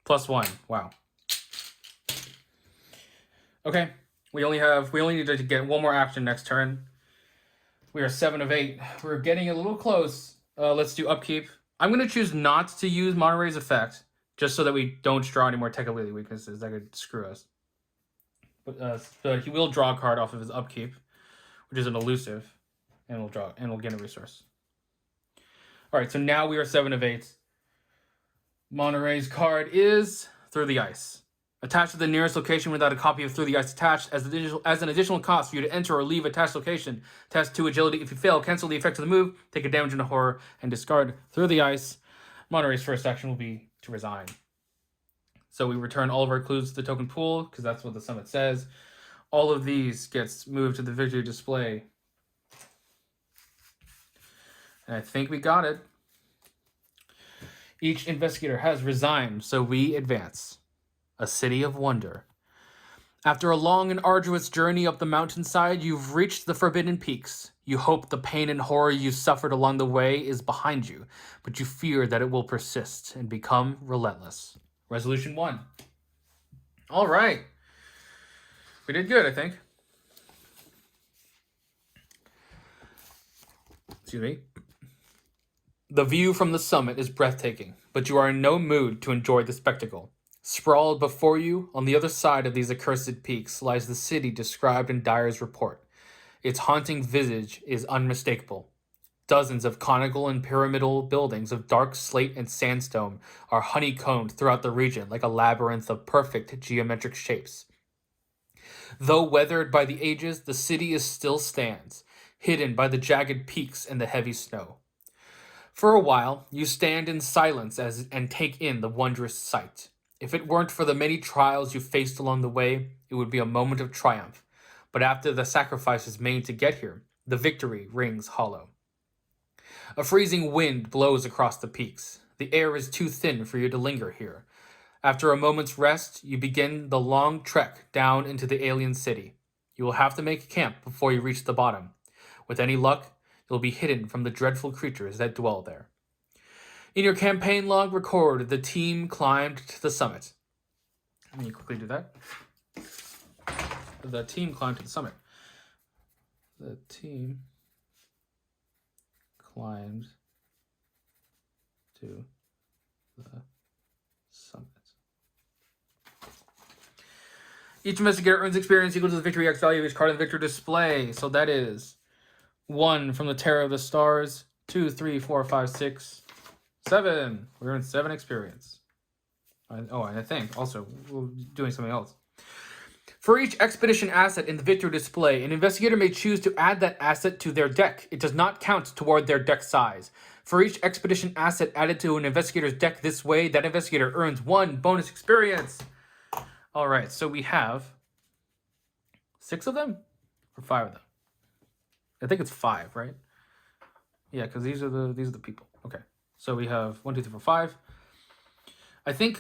+1. Wow. Okay, we only need to get one more action next turn. We are 7 of 8. We're getting a little close. Let's do upkeep. I'm going to choose not to use Monterey's effect, just so that we don't draw any more Tekalili weaknesses that could screw us. But he will draw a card off of his upkeep, which is an elusive, and we'll gain a resource. All right, so now we are 7 of 8. Monterey's card is Through the Ice. Attached to the nearest location without a copy of Through the Ice attached as an additional cost for you to enter or leave attached location. Test 2 agility. If you fail, cancel the effect of the move, take a damage into horror, and discard Through the Ice. Monterey's first action will be to resign. So we return all of our clues to the token pool, because that's what the summit says. All of these gets moved to the victory display. And I think we got it. Each investigator has resigned, so we advance. A city of wonder. After a long and arduous journey up the mountainside, you've reached the Forbidden Peaks. You hope the pain and horror you suffered along the way is behind you, but you fear that it will persist and become relentless. Resolution 1. All right. We did good, I think. Excuse me. The view from the summit is breathtaking, but you are in no mood to enjoy the spectacle. Sprawled before you, on the other side of these accursed peaks, lies the city described in Dyer's report. Its haunting visage is unmistakable. Dozens of conical and pyramidal buildings of dark slate and sandstone are honeycombed throughout the region like a labyrinth of perfect geometric shapes. Though weathered by the ages, the city still stands, hidden by the jagged peaks and the heavy snow. For a while, you stand in silence and take in the wondrous sight. If it weren't for the many trials you faced along the way, it would be a moment of triumph. But after the sacrifices made to get here, the victory rings hollow. A freezing wind blows across the peaks. The air is too thin for you to linger here. After a moment's rest, you begin the long trek down into the alien city. You will have to make camp before you reach the bottom. With any luck, you'll be hidden from the dreadful creatures that dwell there. In your campaign log, record the team climbed to the summit. Let me quickly do that. The team climbed to the summit. The team climbed to the summit. Each investigator earns experience equal to the victory X value of each card in the victory display. So that is 1 from the Terror of the Stars, 2, 3, 4, 5, 6, 7. We earned 7 experience. And I think also we're doing something else. For each expedition asset in the victory display, an investigator may choose to add that asset to their deck. It does not count toward their deck size. For each expedition asset added to an investigator's deck this way, that investigator earns 1 bonus experience. All right, so we have 6 of them or 5 of them. I think it's 5, right? Yeah, because these are the people. Okay, so we have 1, 2, 3, 4, 5. I think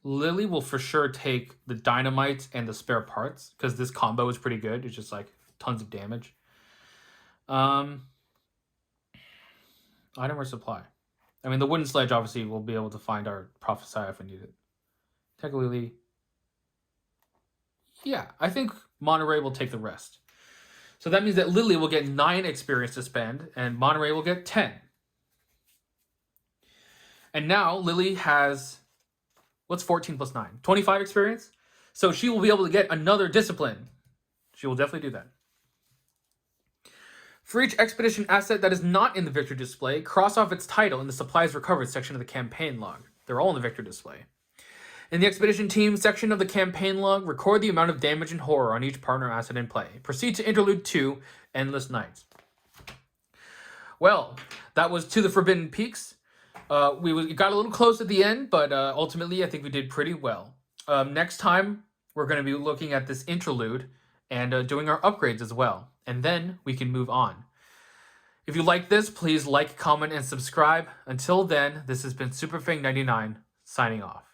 Lily will for sure take the dynamite and the spare parts because this combo is pretty good. It's just like tons of damage. Item or supply. I mean, the wooden sledge obviously will be able to find our prophesy if we need it. Take Lily. Yeah, I think Monterey will take the rest. So that means that Lily will get 9 experience to spend, and Monterey will get 10. And now Lily has, what's 14 plus 9? 25 experience? So she will be able to get another discipline. She will definitely do that. For each expedition asset that is not in the victory display, cross off its title in the supplies recovered section of the campaign log. They're all in the victory display. In the expedition team section of the campaign log, record the amount of damage and horror on each partner asset in play. Proceed to Interlude 2, Endless Nights. Well, that was To the Forbidden Peaks. We got a little close at the end, but ultimately I think we did pretty well. Next time, we're going to be looking at this Interlude and doing our upgrades as well. And then we can move on. If you like this, please like, comment, and subscribe. Until then, this has been SuperFang99 signing off.